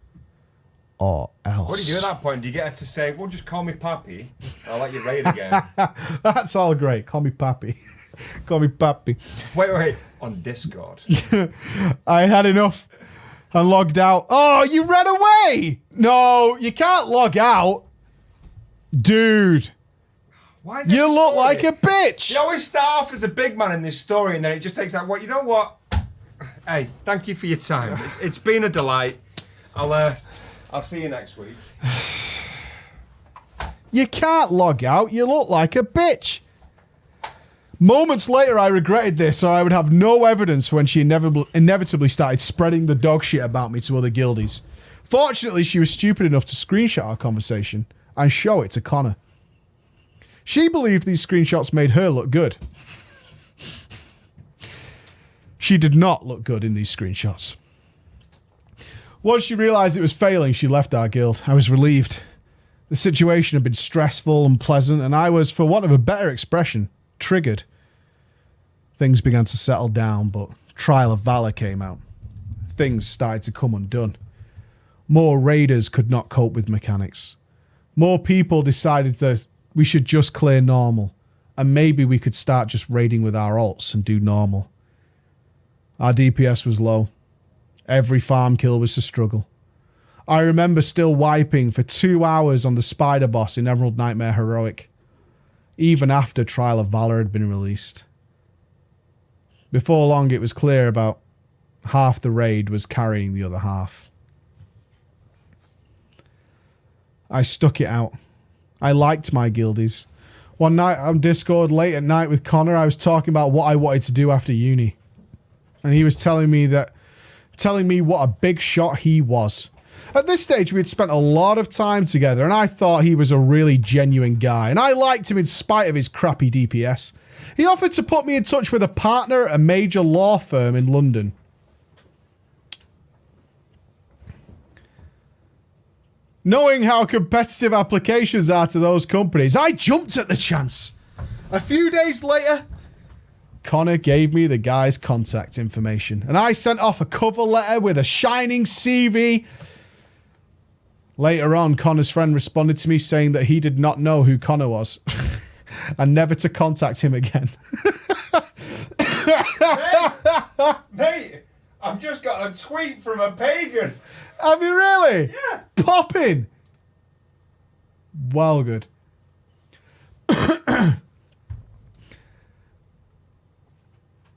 Or else. What do you do at that point? Do you get her to say, well, just call me Pappy? I'll let you raid again. That's all great. Call me Pappy. Call me Pappy. Wait. On Discord. I had enough and logged out. Oh, you ran away! No, you can't log out. Dude. Why is it You a look story? like a bitch. You always start off as a big man in this story, and then it just takes that. What you know? What? Hey, thank you for your time. It's been a delight. I'll see you next week. You can't log out. You look like a bitch. Moments later, I regretted this, so I would have no evidence when she inevitably started spreading the dog shit about me to other guildies. Fortunately, she was stupid enough to screenshot our conversation and show it to Connor. She believed these screenshots made her look good. She did not look good in these screenshots. Once she realized it was failing, she left our guild. I was relieved. The situation had been stressful and pleasant, and I was, for want of a better expression, triggered. Things began to settle down, but Trial of Valor came out. Things started to come undone. More raiders could not cope with mechanics. More people decided that we should just clear normal, and maybe we could start just raiding with our alts and do normal. Our DPS was low. Every farm kill was a struggle. I remember still wiping for 2 hours on the spider boss in Emerald Nightmare Heroic, even after Trial of Valor had been released. Before long, it was clear about half the raid was carrying the other half. I stuck it out. I liked my guildies. One night on Discord, late at night with Connor, I was talking about what I wanted to do after uni. And he was telling me what a big shot he was. At this stage, we had spent a lot of time together, and I thought he was a really genuine guy, and I liked him in spite of his crappy DPS. He offered to put me in touch with a partner at a major law firm in London. Knowing how competitive applications are to those companies, I jumped at the chance. A few days later, Connor gave me the guy's contact information, and I sent off a cover letter with a shining CV. Later on, Connor's friend responded to me saying that he did not know who Connor was and never to contact him again. Mate, I've just got a tweet from a pagan. Have you really? Yeah. Popping. Well, good.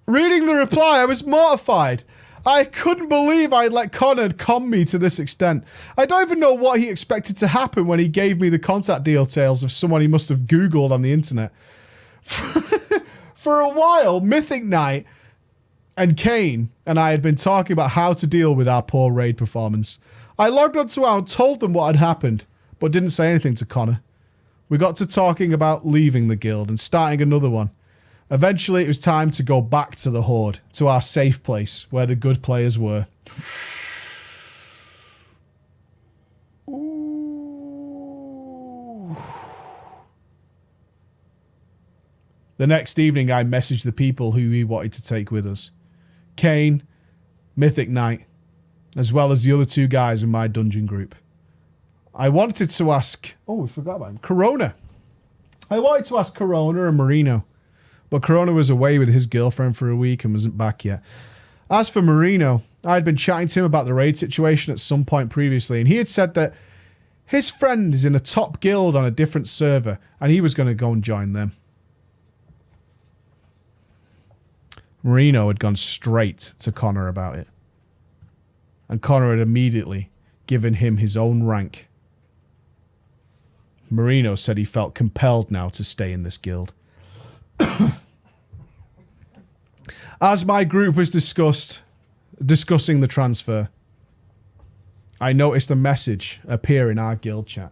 Reading the reply, I was mortified. I couldn't believe I'd let Connor con me to this extent. I don't even know what he expected to happen when he gave me the contact details of someone he must have Googled on the internet. For a while, Mythic Knight and Kane and I had been talking about how to deal with our poor raid performance. I logged onto our and told them what had happened, but didn't say anything to Connor. We got to talking about leaving the guild and starting another one. Eventually, it was time to go back to the Horde, to our safe place, where the good players were. Ooh. The next evening, I messaged the people who we wanted to take with us. Kane, Mythic Knight, as well as the other 2 guys in my dungeon group. I wanted to ask... Oh, we forgot about him. Corona. I wanted to ask Corona and Marino, but Corona was away with his girlfriend for a week and wasn't back yet. As for Marino, I had been chatting to him about the raid situation at some point previously, and he had said that his friend is in a top guild on a different server, and he was going to go and join them. Marino had gone straight to Connor about it, and Connor had immediately given him his own rank. Marino said he felt compelled now to stay in this guild. As my group was discussing the transfer, I noticed a message appear in our guild chat.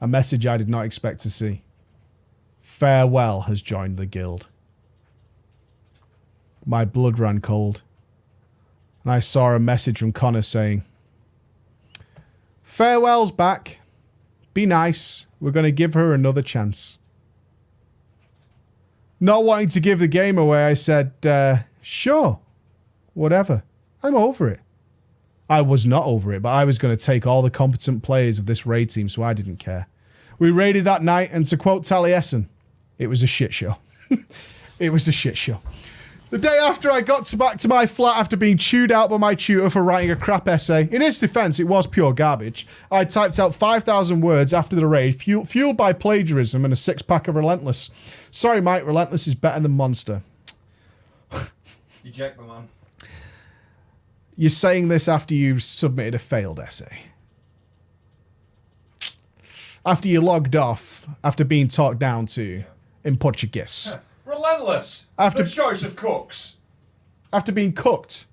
A message I did not expect to see. Farewell has joined the guild. My blood ran cold, and I saw a message from Connor saying, Farewell's back. Be nice. We're going to give her another chance. Not wanting to give the game away, I said, sure, whatever. I'm over it. I was not over it, but I was going to take all the competent players of this raid team, so I didn't care. We raided that night, and to quote Taliesin, it was a shit show. It was a shit show. The day after I got back to my flat after being chewed out by my tutor for writing a crap essay, in his defense, it was pure garbage. I typed out 5,000 words after the raid, fueled by plagiarism and a 6-pack of Relentless. Sorry, Mike, Relentless is better than Monster. Eject the man. You're saying this after you've submitted a failed essay. After you logged off, after being talked down to in Portuguese. Relentless. After the choice of cooks. After being cooked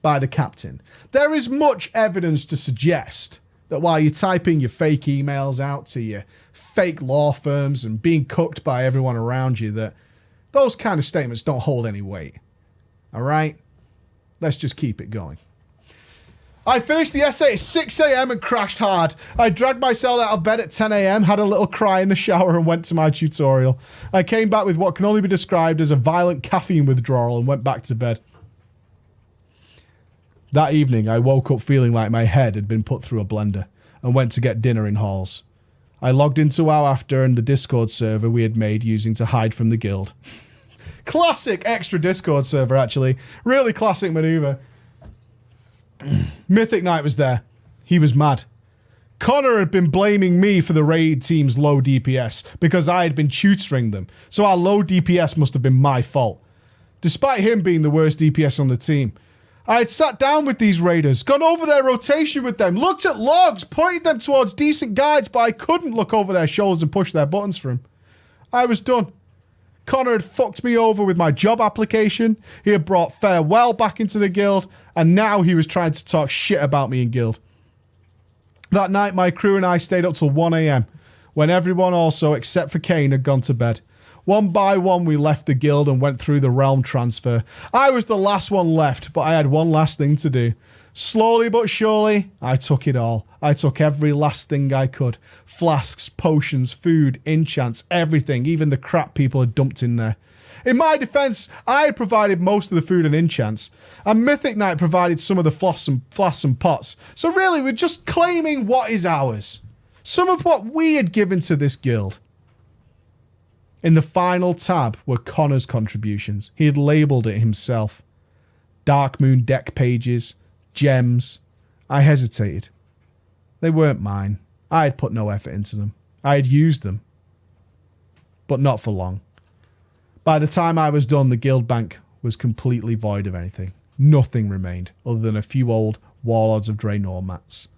by the captain. There is much evidence to suggest that while you're typing your fake emails out to your fake law firms and being cooked by everyone around you, that those kind of statements don't hold any weight. All right? Let's just keep it going. I finished the essay at 6 a.m. and crashed hard. I dragged myself out of bed at 10 a.m., had a little cry in the shower and went to my tutorial. I came back with what can only be described as a violent caffeine withdrawal and went back to bed. That evening, I woke up feeling like my head had been put through a blender and went to get dinner in Halls. I logged into WoW After and the Discord server we had made using to hide from the guild. Classic extra Discord server, actually. Really classic maneuver. Mythic Knight was there. He was mad. Connor had been blaming me for the raid team's low DPS because I had been tutoring them, so our low DPS must have been my fault. Despite him being the worst DPS on the team, I had sat down with these raiders, gone over their rotation with them, looked at logs, pointed them towards decent guides, but I couldn't look over their shoulders and push their buttons for him. I was done. Connor had fucked me over with my job application, he had brought Farewell back into the guild, and now he was trying to talk shit about me in guild. That night, my crew and I stayed up till 1 a.m, when everyone also, except for Kane, had gone to bed. One by one, we left the guild and went through the realm transfer. I was the last one left, but I had one last thing to do. Slowly but surely, I took it all. I took every last thing I could. Flasks, potions, food, enchants, everything, even the crap people had dumped in there. In my defense, I had provided most of the food and enchants, and Mythic Knight provided some of the flasks and pots. So really, we're just claiming what is ours. Some of what we had given to this guild. In the final tab were Connor's contributions. He had labelled it himself. Dark Moon deck pages, gems. I hesitated. They weren't mine. I had put no effort into them. I had used them. But not for long. By the time I was done, the guild bank was completely void of anything. Nothing remained, other than a few old Warlords of Draenor mats.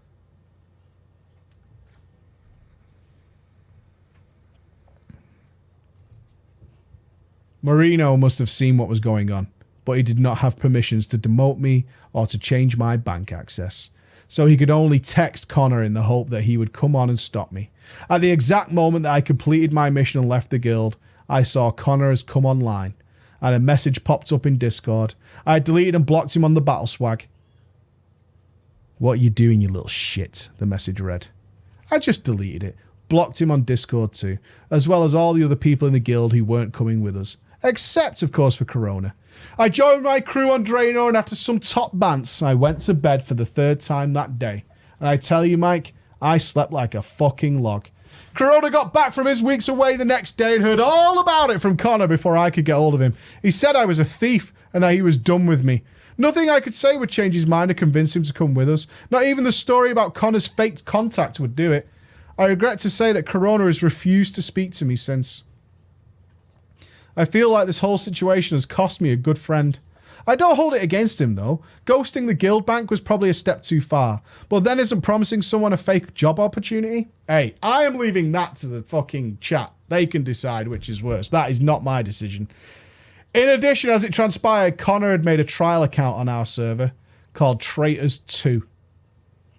Marino must have seen what was going on, but he did not have permissions to demote me or to change my bank access. So he could only text Connor in the hope that he would come on and stop me. At the exact moment that I completed my mission and left the guild, I saw Connor has come online, and a message popped up in Discord. I had deleted and blocked him on the battle swag. "What are you doing, you little shit?" the message read. I just deleted it, blocked him on Discord too, as well as all the other people in the guild who weren't coming with us. Except, of course, for Corona. I joined my crew on Draenor, and after some top bants, I went to bed for the 3rd time that day. And I tell you, Mike, I slept like a fucking log. Corona got back from his weeks away the next day and heard all about it from Connor before I could get hold of him. He said I was a thief and that he was done with me. Nothing I could say would change his mind or convince him to come with us. Not even the story about Connor's faked contact would do it. I regret to say that Corona has refused to speak to me since. I feel like this whole situation has cost me a good friend. I don't hold it against him, though. Ghosting the guild bank was probably a step too far. But then isn't promising someone a fake job opportunity? Hey, I am leaving that to the fucking chat. They can decide which is worse. That is not my decision. In addition, as it transpired, Connor had made a trial account on our server called Traitors 2.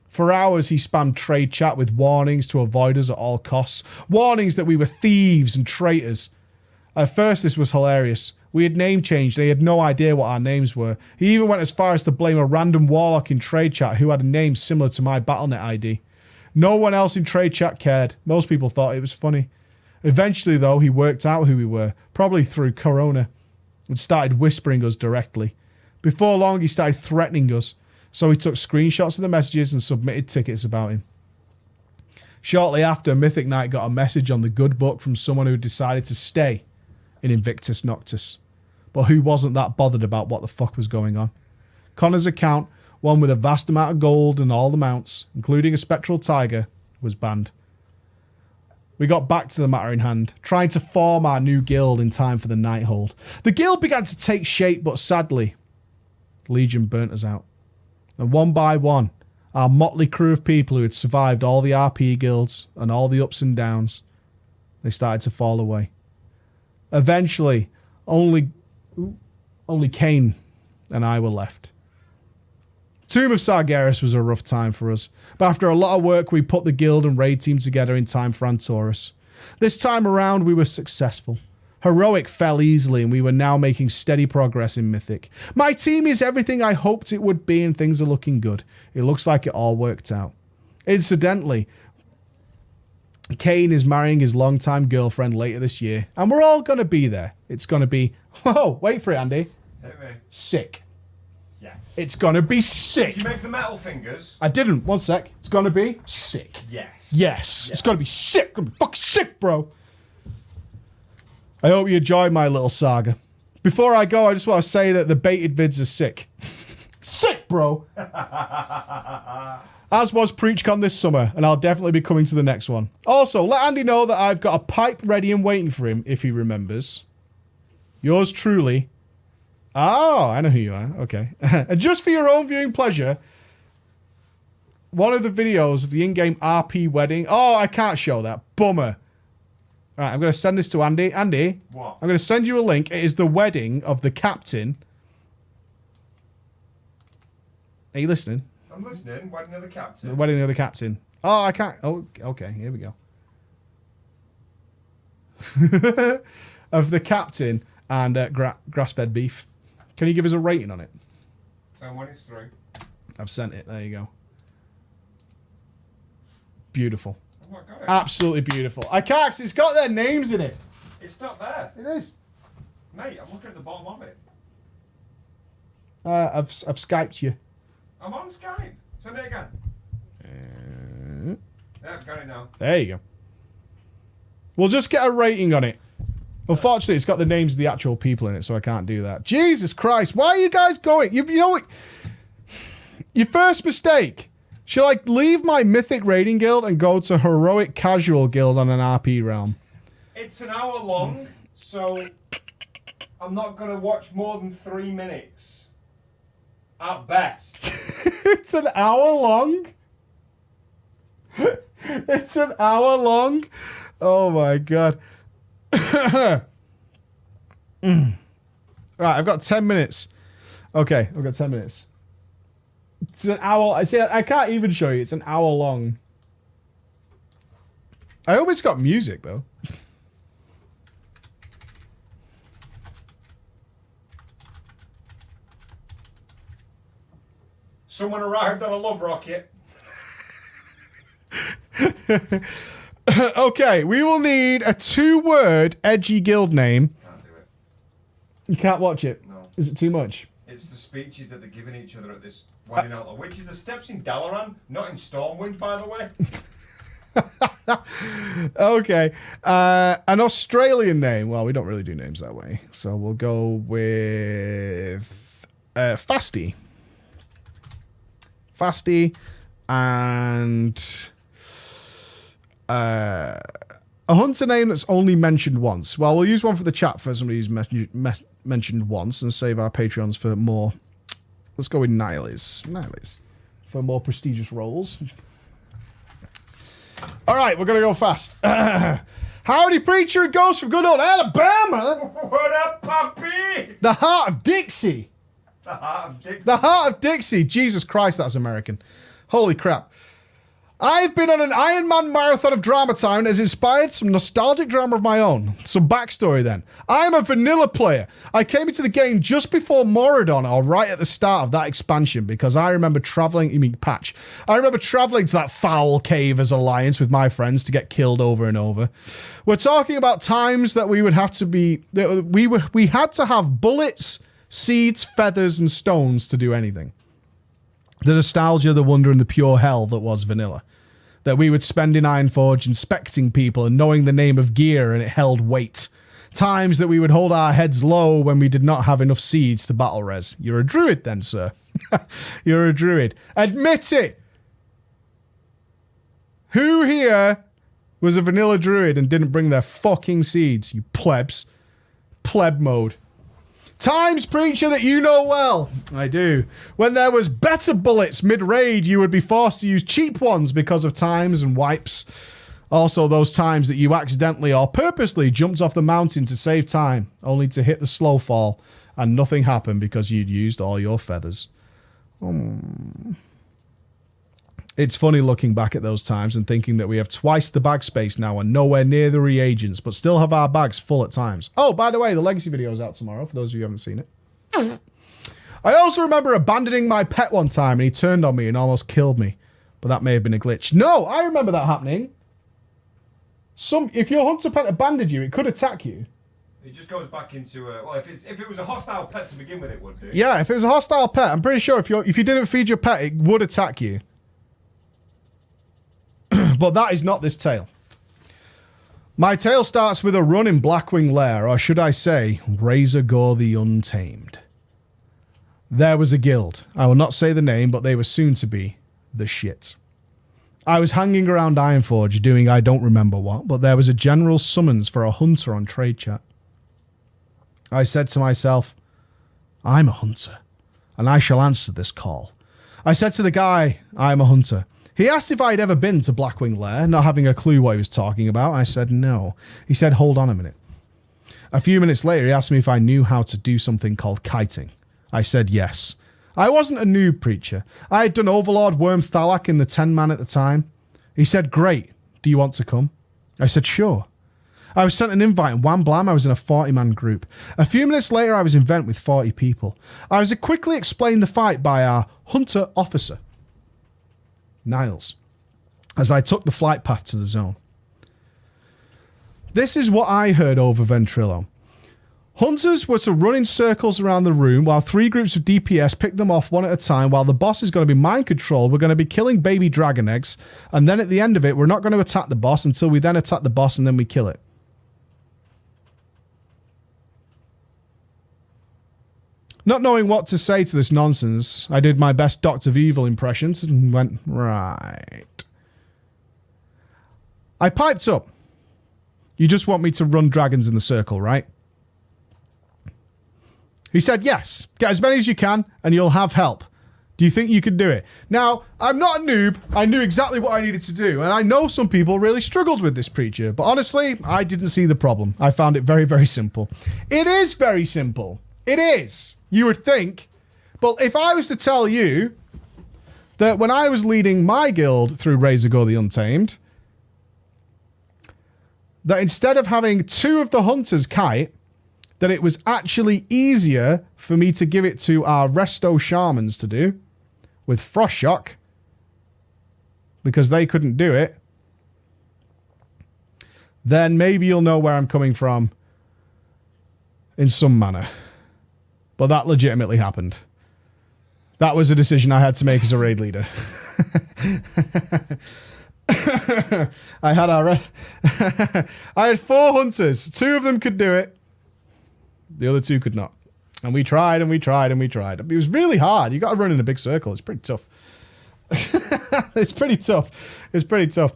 For hours, he spammed trade chat with warnings to avoid us at all costs. Warnings that we were thieves and traitors. At first, this was hilarious. We had name changed and he had no idea what our names were. He even went as far as to blame a random warlock in trade chat who had a name similar to my Battle.net ID. No one else in trade chat cared. Most people thought it was funny. Eventually, though, he worked out who we were, probably through Corona, and started whispering us directly. Before long, he started threatening us, so he took screenshots of the messages and submitted tickets about him. Shortly after, Mythic Knight got a message on the good book from someone who decided to stay in Invictus Noctis, but who wasn't that bothered about what the fuck was going on. Connor's account, one with a vast amount of gold and all the mounts, including a spectral tiger, was banned. We got back to the matter in hand, trying to form our new guild in time for the Nighthold. The guild began to take shape, but sadly, Legion burnt us out. And one by one, our motley crew of people who had survived all the RP guilds and all the ups and downs, they started to fall away. Eventually, only Kane and I were left. Tomb of Sargeras was a rough time for us, but after a lot of work, we put the guild and raid team together in time for Antorus. This time around, we were successful. Heroic fell easily, and we were now making steady progress in Mythic. My team is everything I hoped it would be, and things are looking good. It looks like it all worked out. Incidentally, Kane is marrying his longtime girlfriend later this year, and we're all going to be there. It's going to be... Whoa, wait for it, Andy. Hit me. Sick. Yes. It's going to be sick. Did you make the metal fingers? I didn't. One sec. It's going to be sick. Yes. Yes. It's going to be sick. It's going to be fucking sick, bro. I hope you enjoyed my little saga. Before I go, I just want to say that the baited vids are sick. Sick, bro. As was PreachCon this summer, and I'll definitely be coming to the next one. Also, let Andy know that I've got a pipe ready and waiting for him, if he remembers. Yours truly. Oh, I know who you are. Okay. And just for your own viewing pleasure, one of the videos of the in-game RP wedding. Oh, I can't show that. Bummer. All right, I'm going to send this to Andy. Andy, what? I'm going to send you a link. It is the wedding of the captain. Are you listening? I'm listening. Wedding of the captain. The wedding of the captain. Oh, I can't. Oh, okay. Here we go. Of the captain and grass-fed beef. Can you give us a rating on it? So when it's through. I've sent it. There you go. Beautiful. I've not got it. Absolutely beautiful. I can't, 'cause it's got their names in it. It's not there. It is. Mate, I'm looking at the bottom of it. I've Skyped you. I'm on Skype. Send it again. Yeah, I've got it now. There you go. We'll just get a rating on it. Unfortunately, it's got the names of the actual people in it, so I can't do that. Jesus Christ, why are you guys going? You know what? Your first mistake. Shall I leave my Mythic Raiding Guild and go to Heroic Casual Guild on an RP realm? It's an hour long, so I'm not going to watch more than 3 minutes. At best. It's an hour long? It's an hour long? Oh my god. Right, I've got 10 minutes. Okay, I've got 10 minutes. It's an hour. I see. I can't even show you. It's an hour long. I hope it's got music though. Someone arrived on a love rocket. Okay, we will need a 2-word edgy guild name. Can't do it. You can't watch it. No. Is it too much? It's the speeches that they're giving each other at this wedding altar, which is the steps in Dalaran, not in Stormwind, by the way. Okay. An Australian name. Well, we don't really do names that way. So we'll go with Fasty. Fasty and a hunter name that's only mentioned once. Well, we'll use one for the chat for somebody who's mentioned once and save our Patreons for more. Let's go with Nihilis. Nihilis. For more prestigious roles. All right, we're going to go fast. Howdy, preacher. It goes from good old Alabama. What up, puppy? The heart of Dixie. The heart of Dixie. The heart of Dixie. Jesus Christ, that's American. Holy crap. I've been on an Iron Man marathon of Drama Time that has inspired some nostalgic drama of my own. Some backstory then. I'm a vanilla player. I came into the game just before Moradon, or right at the start of that expansion, because I remember traveling to that foul cave as Alliance with my friends to get killed over and over. We're talking about times that we had to have bullets, seeds, feathers, and stones to do anything. The nostalgia, the wonder, and the pure hell that was vanilla. That we would spend in Ironforge inspecting people and knowing the name of gear and it held weight. Times that we would hold our heads low when we did not have enough seeds to battle res. You're a druid then, sir. You're a druid. Admit it! Who here was a vanilla druid and didn't bring their fucking seeds, you plebs? Pleb mode. Times, preacher, that you know well. I do. When there was better bullets mid-raid, you would be forced to use cheap ones because of times and wipes. Also, those times that you accidentally or purposely jumped off the mountain to save time, only to hit the slow fall, and nothing happened because you'd used all your feathers. It's funny looking back at those times and thinking that we have twice the bag space now and nowhere near the reagents, but still have our bags full at times. Oh, by the way, the Legacy video is out tomorrow, for those of you who haven't seen it. I also remember abandoning my pet one time and he turned on me and almost killed me. But that may have been a glitch. No, I remember that happening. If your hunter pet abandoned you, it could attack you. It just goes back into well, if it was a hostile pet to begin with, it would do. Yeah, if it was a hostile pet, I'm pretty sure if you didn't feed your pet, it would attack you. But that is not this tale. My tale starts with a run in Blackwing Lair, or should I say, Razor Gore the Untamed. There was a guild. I will not say the name, but they were soon to be the shit. I was hanging around Ironforge doing I don't remember what, but there was a general summons for a hunter on trade chat. I said to myself, I'm a hunter, and I shall answer this call. I said to the guy, I'm a hunter. He asked if I'd ever been to Blackwing Lair, not having a clue what he was talking about. I said no. He said, hold on a minute. A few minutes later, he asked me if I knew how to do something called kiting. I said yes. I wasn't a noob, preacher. I had done Overlord Worm Thalak in the 10-man at the time. He said, great. Do you want to come? I said, sure. I was sent an invite and wham blam, I was in a 40-man group. A few minutes later, I was in Vent with 40 people. I was quickly explained the fight by our hunter officer, Niles, as I took the flight path to the zone. This is what I heard over Ventrilo. Hunters were to run in circles around the room while 3 groups of DPS picked them off one at a time while the boss is going to be mind controlled. We're going to be killing baby dragon eggs, and then at the end of it, we're not going to attack the boss until we then attack the boss and then we kill it. Not knowing what to say to this nonsense, I did my best Dr. Evil impressions and went, right. I piped up. You just want me to run dragons in the circle, right? He said, yes. Get as many as you can and you'll have help. Do you think you could do it? Now, I'm not a noob. I knew exactly what I needed to do. And I know some people really struggled with this, preacher. But honestly, I didn't see the problem. I found it very, very simple. It is very simple. It is. You would think. But if I was to tell you that when I was leading my guild through Razor Gore the Untamed, that instead of having 2 of the hunters kite, that it was actually easier for me to give it to our resto shamans to do with Frost Shock because they couldn't do it. then maybe you'll know where I'm coming from in some manner. But that legitimately happened. That was a decision I had to make as a raid leader. I had 4 hunters. 2 of them could do it. The other 2 could not. And we tried and we tried and we tried. It was really hard. You got to run in a big circle. It's pretty tough. It's pretty tough. It's pretty tough.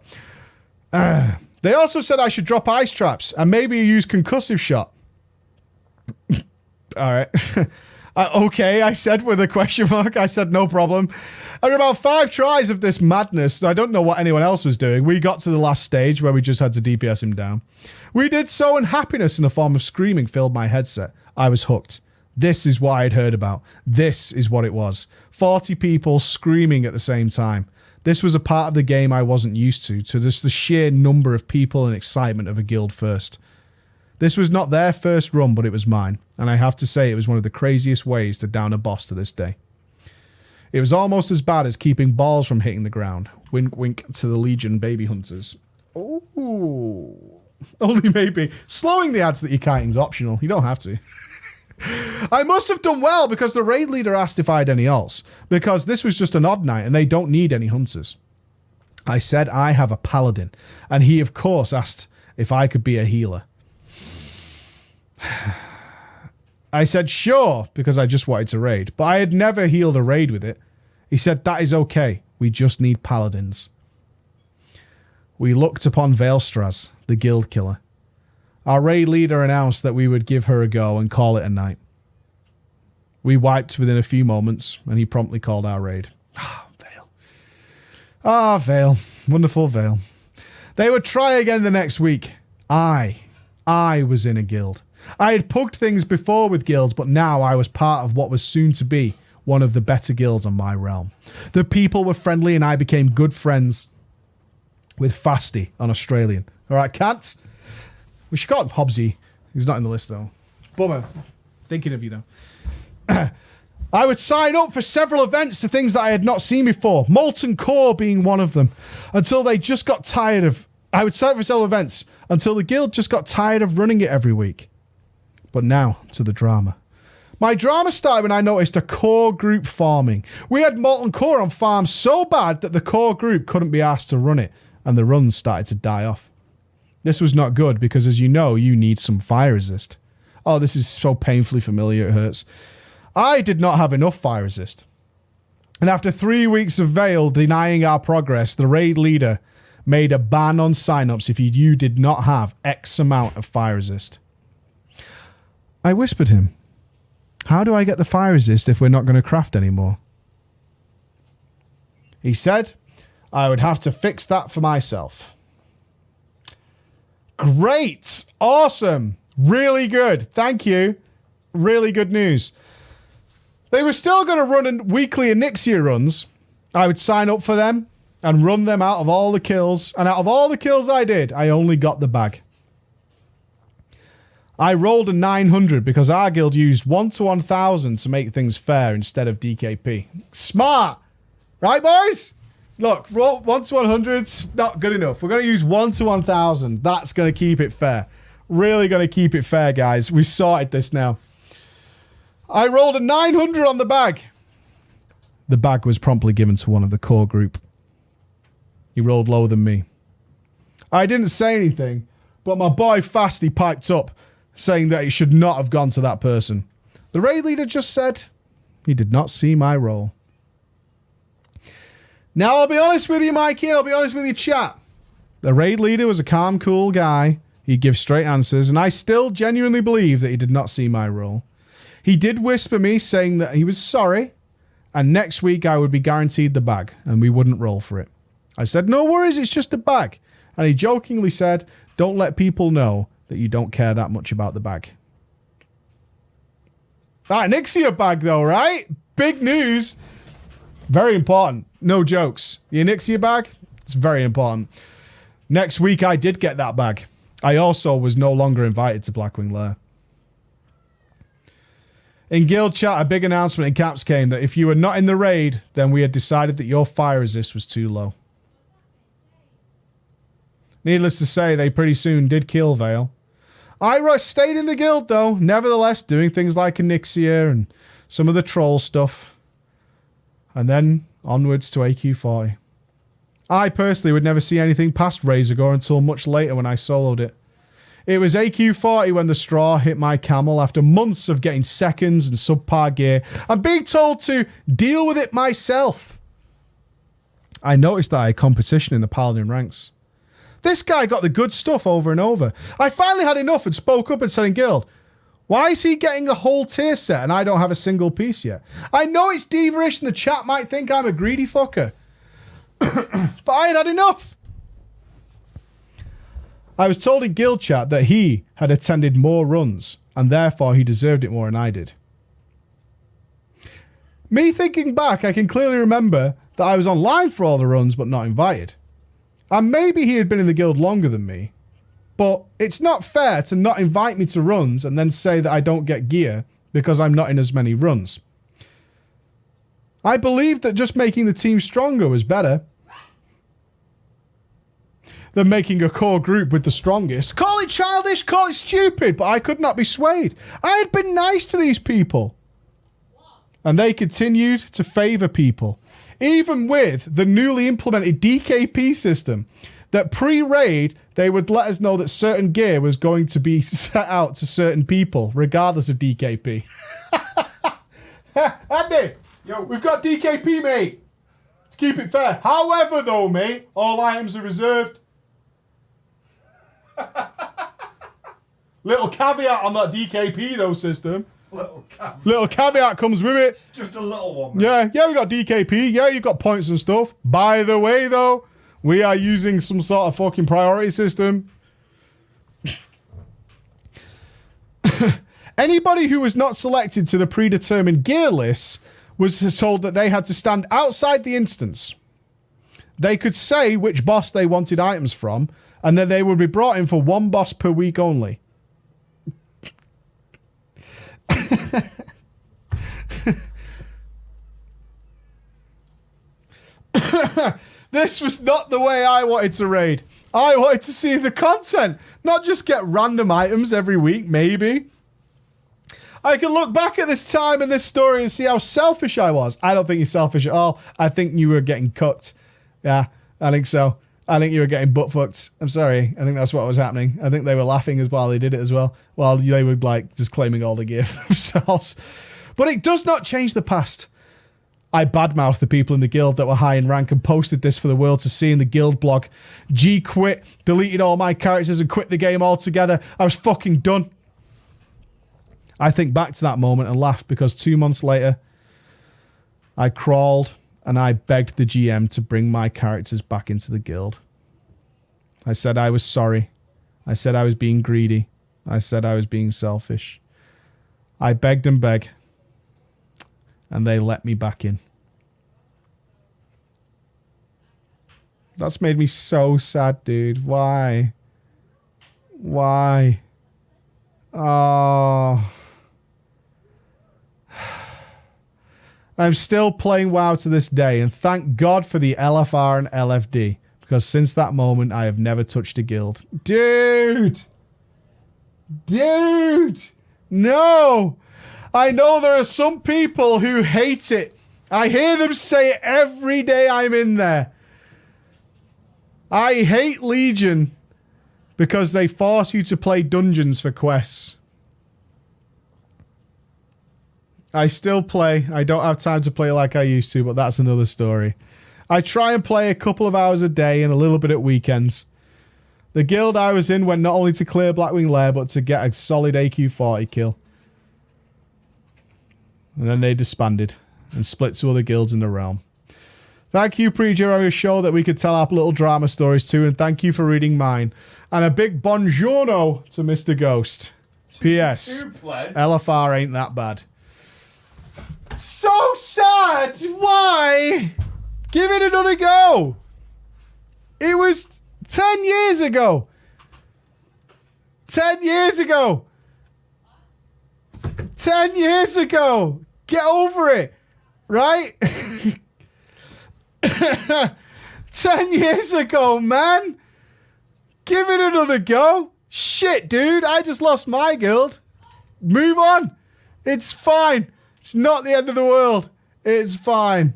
They also said I should drop ice traps and maybe use concussive shot. All right. Okay, I said with a question mark. I said no problem. After about 5 tries of this madness, I don't know what anyone else was doing. We got to the last stage where we just had to DPS him down. We did so, and happiness in the form of screaming filled my headset. I was hooked. This is what I'd heard about. This is what it was. 40 people screaming at the same time. This was a part of the game I wasn't used to just the sheer number of people and excitement of a guild first. This was not their first run, but it was mine, and I have to say it was one of the craziest ways to down a boss to this day. It was almost as bad as keeping balls from hitting the ground. Wink, wink to the Legion baby hunters. Ooh. Only maybe. Slowing the ads that you're kiting is optional. You don't have to. I must have done well because the raid leader asked if I had any alts, because this was just an odd night and they don't need any hunters. I said I have a paladin, and he of course asked if I could be a healer. I said sure, because I just wanted to raid, but I had never healed a raid with it. He said that is okay, we just need paladins. We looked upon Veilstraz, the guild killer. Our raid leader announced that we would give her a go and call it a night. We wiped within a few moments, and he promptly called our raid. Ah, Veil. Ah, Veil. Wonderful Veil. They would try again the next week. I was in a guild. I had pugged things before with guilds, but now I was part of what was soon to be one of the better guilds on my realm. The people were friendly, and I became good friends with Fasty on Australian. All right, cats? We should call him Hobbsy. He's not in the list, though. Bummer. Thinking of you, though. I would sign up for several events to things that I had not seen before, Molten Core being one of them, until they just got tired of... I would sign up for several events until the guild just got tired of running it every week. But now, to the drama. My drama started when I noticed a core group forming. We had Molten Core on farms so bad that the core group couldn't be asked to run it, and the runs started to die off. This was not good because, as you know, you need some fire resist. Oh, this is so painfully familiar, it hurts. I did not have enough fire resist. And after 3 weeks of Veil denying our progress, the raid leader made a ban on signups if you did not have X amount of fire resist. I whispered him, how do I get the fire resist if we're not going to craft anymore? He said, I would have to fix that for myself. Great. Awesome. Really good. Thank you. Really good news. They were still going to run weekly Onyxia runs. I would sign up for them and run them out of all the kills. And out of all the kills I did, I only got the bag. I rolled a 900 because our guild used 1 to 1,000 to make things fair instead of DKP. Smart. Right, boys? Look, roll 1 to 100's not good enough. We're going to use 1 to 1,000. That's going to keep it fair. Really going to keep it fair, guys. We sorted this now. I rolled a 900 on the bag. The bag was promptly given to one of the core group. He rolled lower than me. I didn't say anything, but my boy Fasty piped up, saying that it should not have gone to that person. The raid leader just said he did not see my roll. Now, I'll be honest with you, Mikey, I'll be honest with you, chat. The raid leader was a calm, cool guy. He'd give straight answers, and I still genuinely believe that he did not see my roll. He did whisper me, saying that he was sorry, and next week I would be guaranteed the bag, and we wouldn't roll for it. I said, no worries, it's just a bag. And he jokingly said, don't let people know that you don't care that much about the bag. That Onyxia bag, though, right? Big news. Very important. No jokes. The Onyxia bag, it's very important. Next week, I did get that bag. I also was no longer invited to Blackwing Lair. In guild chat, a big announcement in caps came that if you were not in the raid, then we had decided that your fire resist was too low. Needless to say, they pretty soon did kill Vale. I stayed in the guild, though, nevertheless, doing things like Onyxia and some of the troll stuff. And then onwards to AQ40. I personally would never see anything past Razorgore until much later when I soloed it. It was AQ40 when the straw hit my camel after months of getting seconds and subpar gear and being told to deal with it myself. I noticed that I had competition in the Paladin ranks. This guy got the good stuff over and over. I finally had enough and spoke up and said in guild, why is he getting a whole tier set and I don't have a single piece yet? I know it's diva-ish and the chat might think I'm a greedy fucker. But I had enough. I was told in guild chat that he had attended more runs and therefore he deserved it more than I did. Me thinking back, I can clearly remember that I was online for all the runs but not invited. And maybe he had been in the guild longer than me, but it's not fair to not invite me to runs and then say that I don't get gear because I'm not in as many runs. I believed that just making the team stronger was better than making a core group with the strongest. Call it childish, call it stupid, but I could not be swayed. I had been nice to these people. And they continued to favour people. Even with the newly implemented DKP system, that pre-raid, they would let us know that certain gear was going to be set out to certain people, regardless of DKP. Andy! Yo, we've got DKP, mate. Let's keep it fair. However, though, mate, all items are reserved. Little caveat on that DKP, though, system. Little caveat comes with it. Just a little one, mate. Yeah, we got DKP. Yeah, you've got points and stuff. By the way, though, we are using some sort of fucking priority system. Anybody who was not selected to the predetermined gear lists was told that they had to stand outside the instance. They could say which boss they wanted items from, and then they would be brought in for one boss per week only. This was not the way I wanted to raid. I wanted to see the content, not just get random items every week, maybe. I can look back at this time in this story and see how selfish I was. I don't think you're selfish at all. I think you were getting cooked. Yeah, I think so. I think you were getting butt fucked. I'm sorry. I think that's what was happening. I think they were laughing as while they did it as well. While they were like just claiming all the gear for themselves. But it does not change the past. I badmouthed the people in the guild that were high in rank and posted this for the world to see in the guild blog. G quit, deleted all my characters and quit the game altogether. I was fucking done. I think back to that moment and laugh because 2 months later, I crawled and I begged the GM to bring my characters back into the guild. I said I was sorry. I said I was being greedy. I said I was being selfish. I begged and begged, and they let me back in. That's made me so sad, dude. Why? Why? Oh. I'm still playing WoW to this day, and thank God for the LFR and LFD, because since that moment, I have never touched a guild. Dude! Dude! No! I know there are some people who hate it. I hear them say it every day I'm in there. I hate Legion because they force you to play dungeons for quests. I still play. I don't have time to play like I used to, but that's another story. I try and play a couple of hours a day and a little bit at weekends. The guild I was in went not only to clear Blackwing Lair, but to get a solid AQ40 kill. And then they disbanded and split to other guilds in the realm. Thank you, Preacher, on your show that we could tell our little drama stories too, and thank you for reading mine. And a big buongiorno to Mr. Ghost. P.S. LFR ain't that bad. So sad! Why? Give it another go! It was 10 years ago! 10 years ago! 10 years ago! Get over it! Right? 10 years ago, man! Give it another go. Shit, dude. I just lost my guild. Move on. It's fine. It's not the end of the world. It's fine.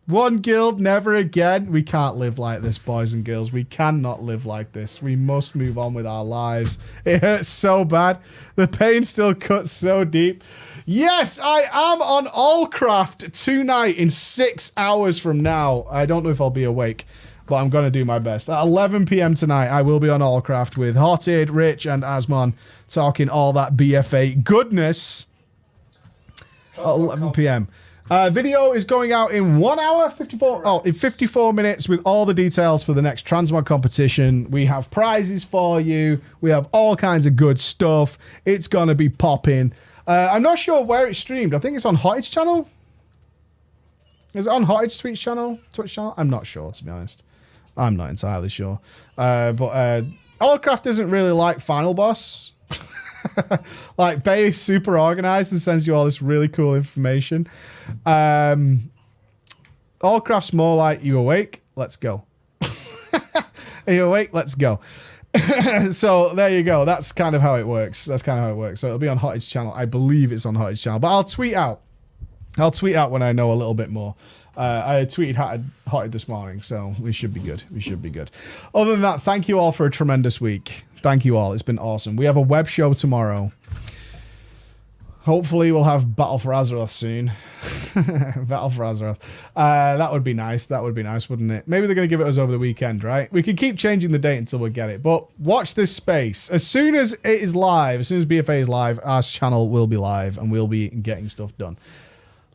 One guild, never again. We can't live like this, boys and girls. We cannot live like this. We must move on with our lives. It hurts so bad. The pain still cuts so deep. Yes, I am on Allcraft tonight in 6 hours from now. I don't know if I'll be awake, but I'm going to do my best. At 11 p.m. tonight, I will be on Allcraft with Hotted, Rich, and Asmon talking all that BFA goodness at 11 p.m. Video is going out in 1 hour, 54 minutes with all the details for the next Transmog competition. We have prizes for you. We have all kinds of good stuff. It's going to be popping. I'm not sure where it's streamed. I think it's on Hotted's channel. Is it on Hotted's Twitch channel? I'm not sure, to be honest. I'm not entirely sure. But Allcraft isn't really like Final Boss. Like, Bay is super organized and sends you all this really cool information. Allcraft's more like, you awake? Let's go. Are you awake? Let's go. So there you go. That's kind of how it works. So it'll be on Hotted's channel. I believe it's on Hotted's channel, but I'll tweet out when I know a little bit more. I tweeted Hotted this morning, so we should be good. Other than that, thank you all for a tremendous week. Thank you all. It's been awesome. We have a web show tomorrow. Hopefully we'll have Battle for Azeroth soon. Battle for Azeroth. That would be nice. That would be nice, wouldn't it? Maybe they're going to give it us over the weekend, right? We can keep changing the date until we get it. But watch this space. As soon as it is live, as soon as BFA is live, our channel will be live and we'll be getting stuff done.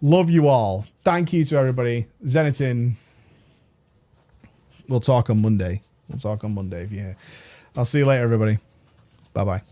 Love you all. Thank you to everybody. Zenitin. We'll talk on Monday. If you're here. I'll see you later, everybody. Bye-bye.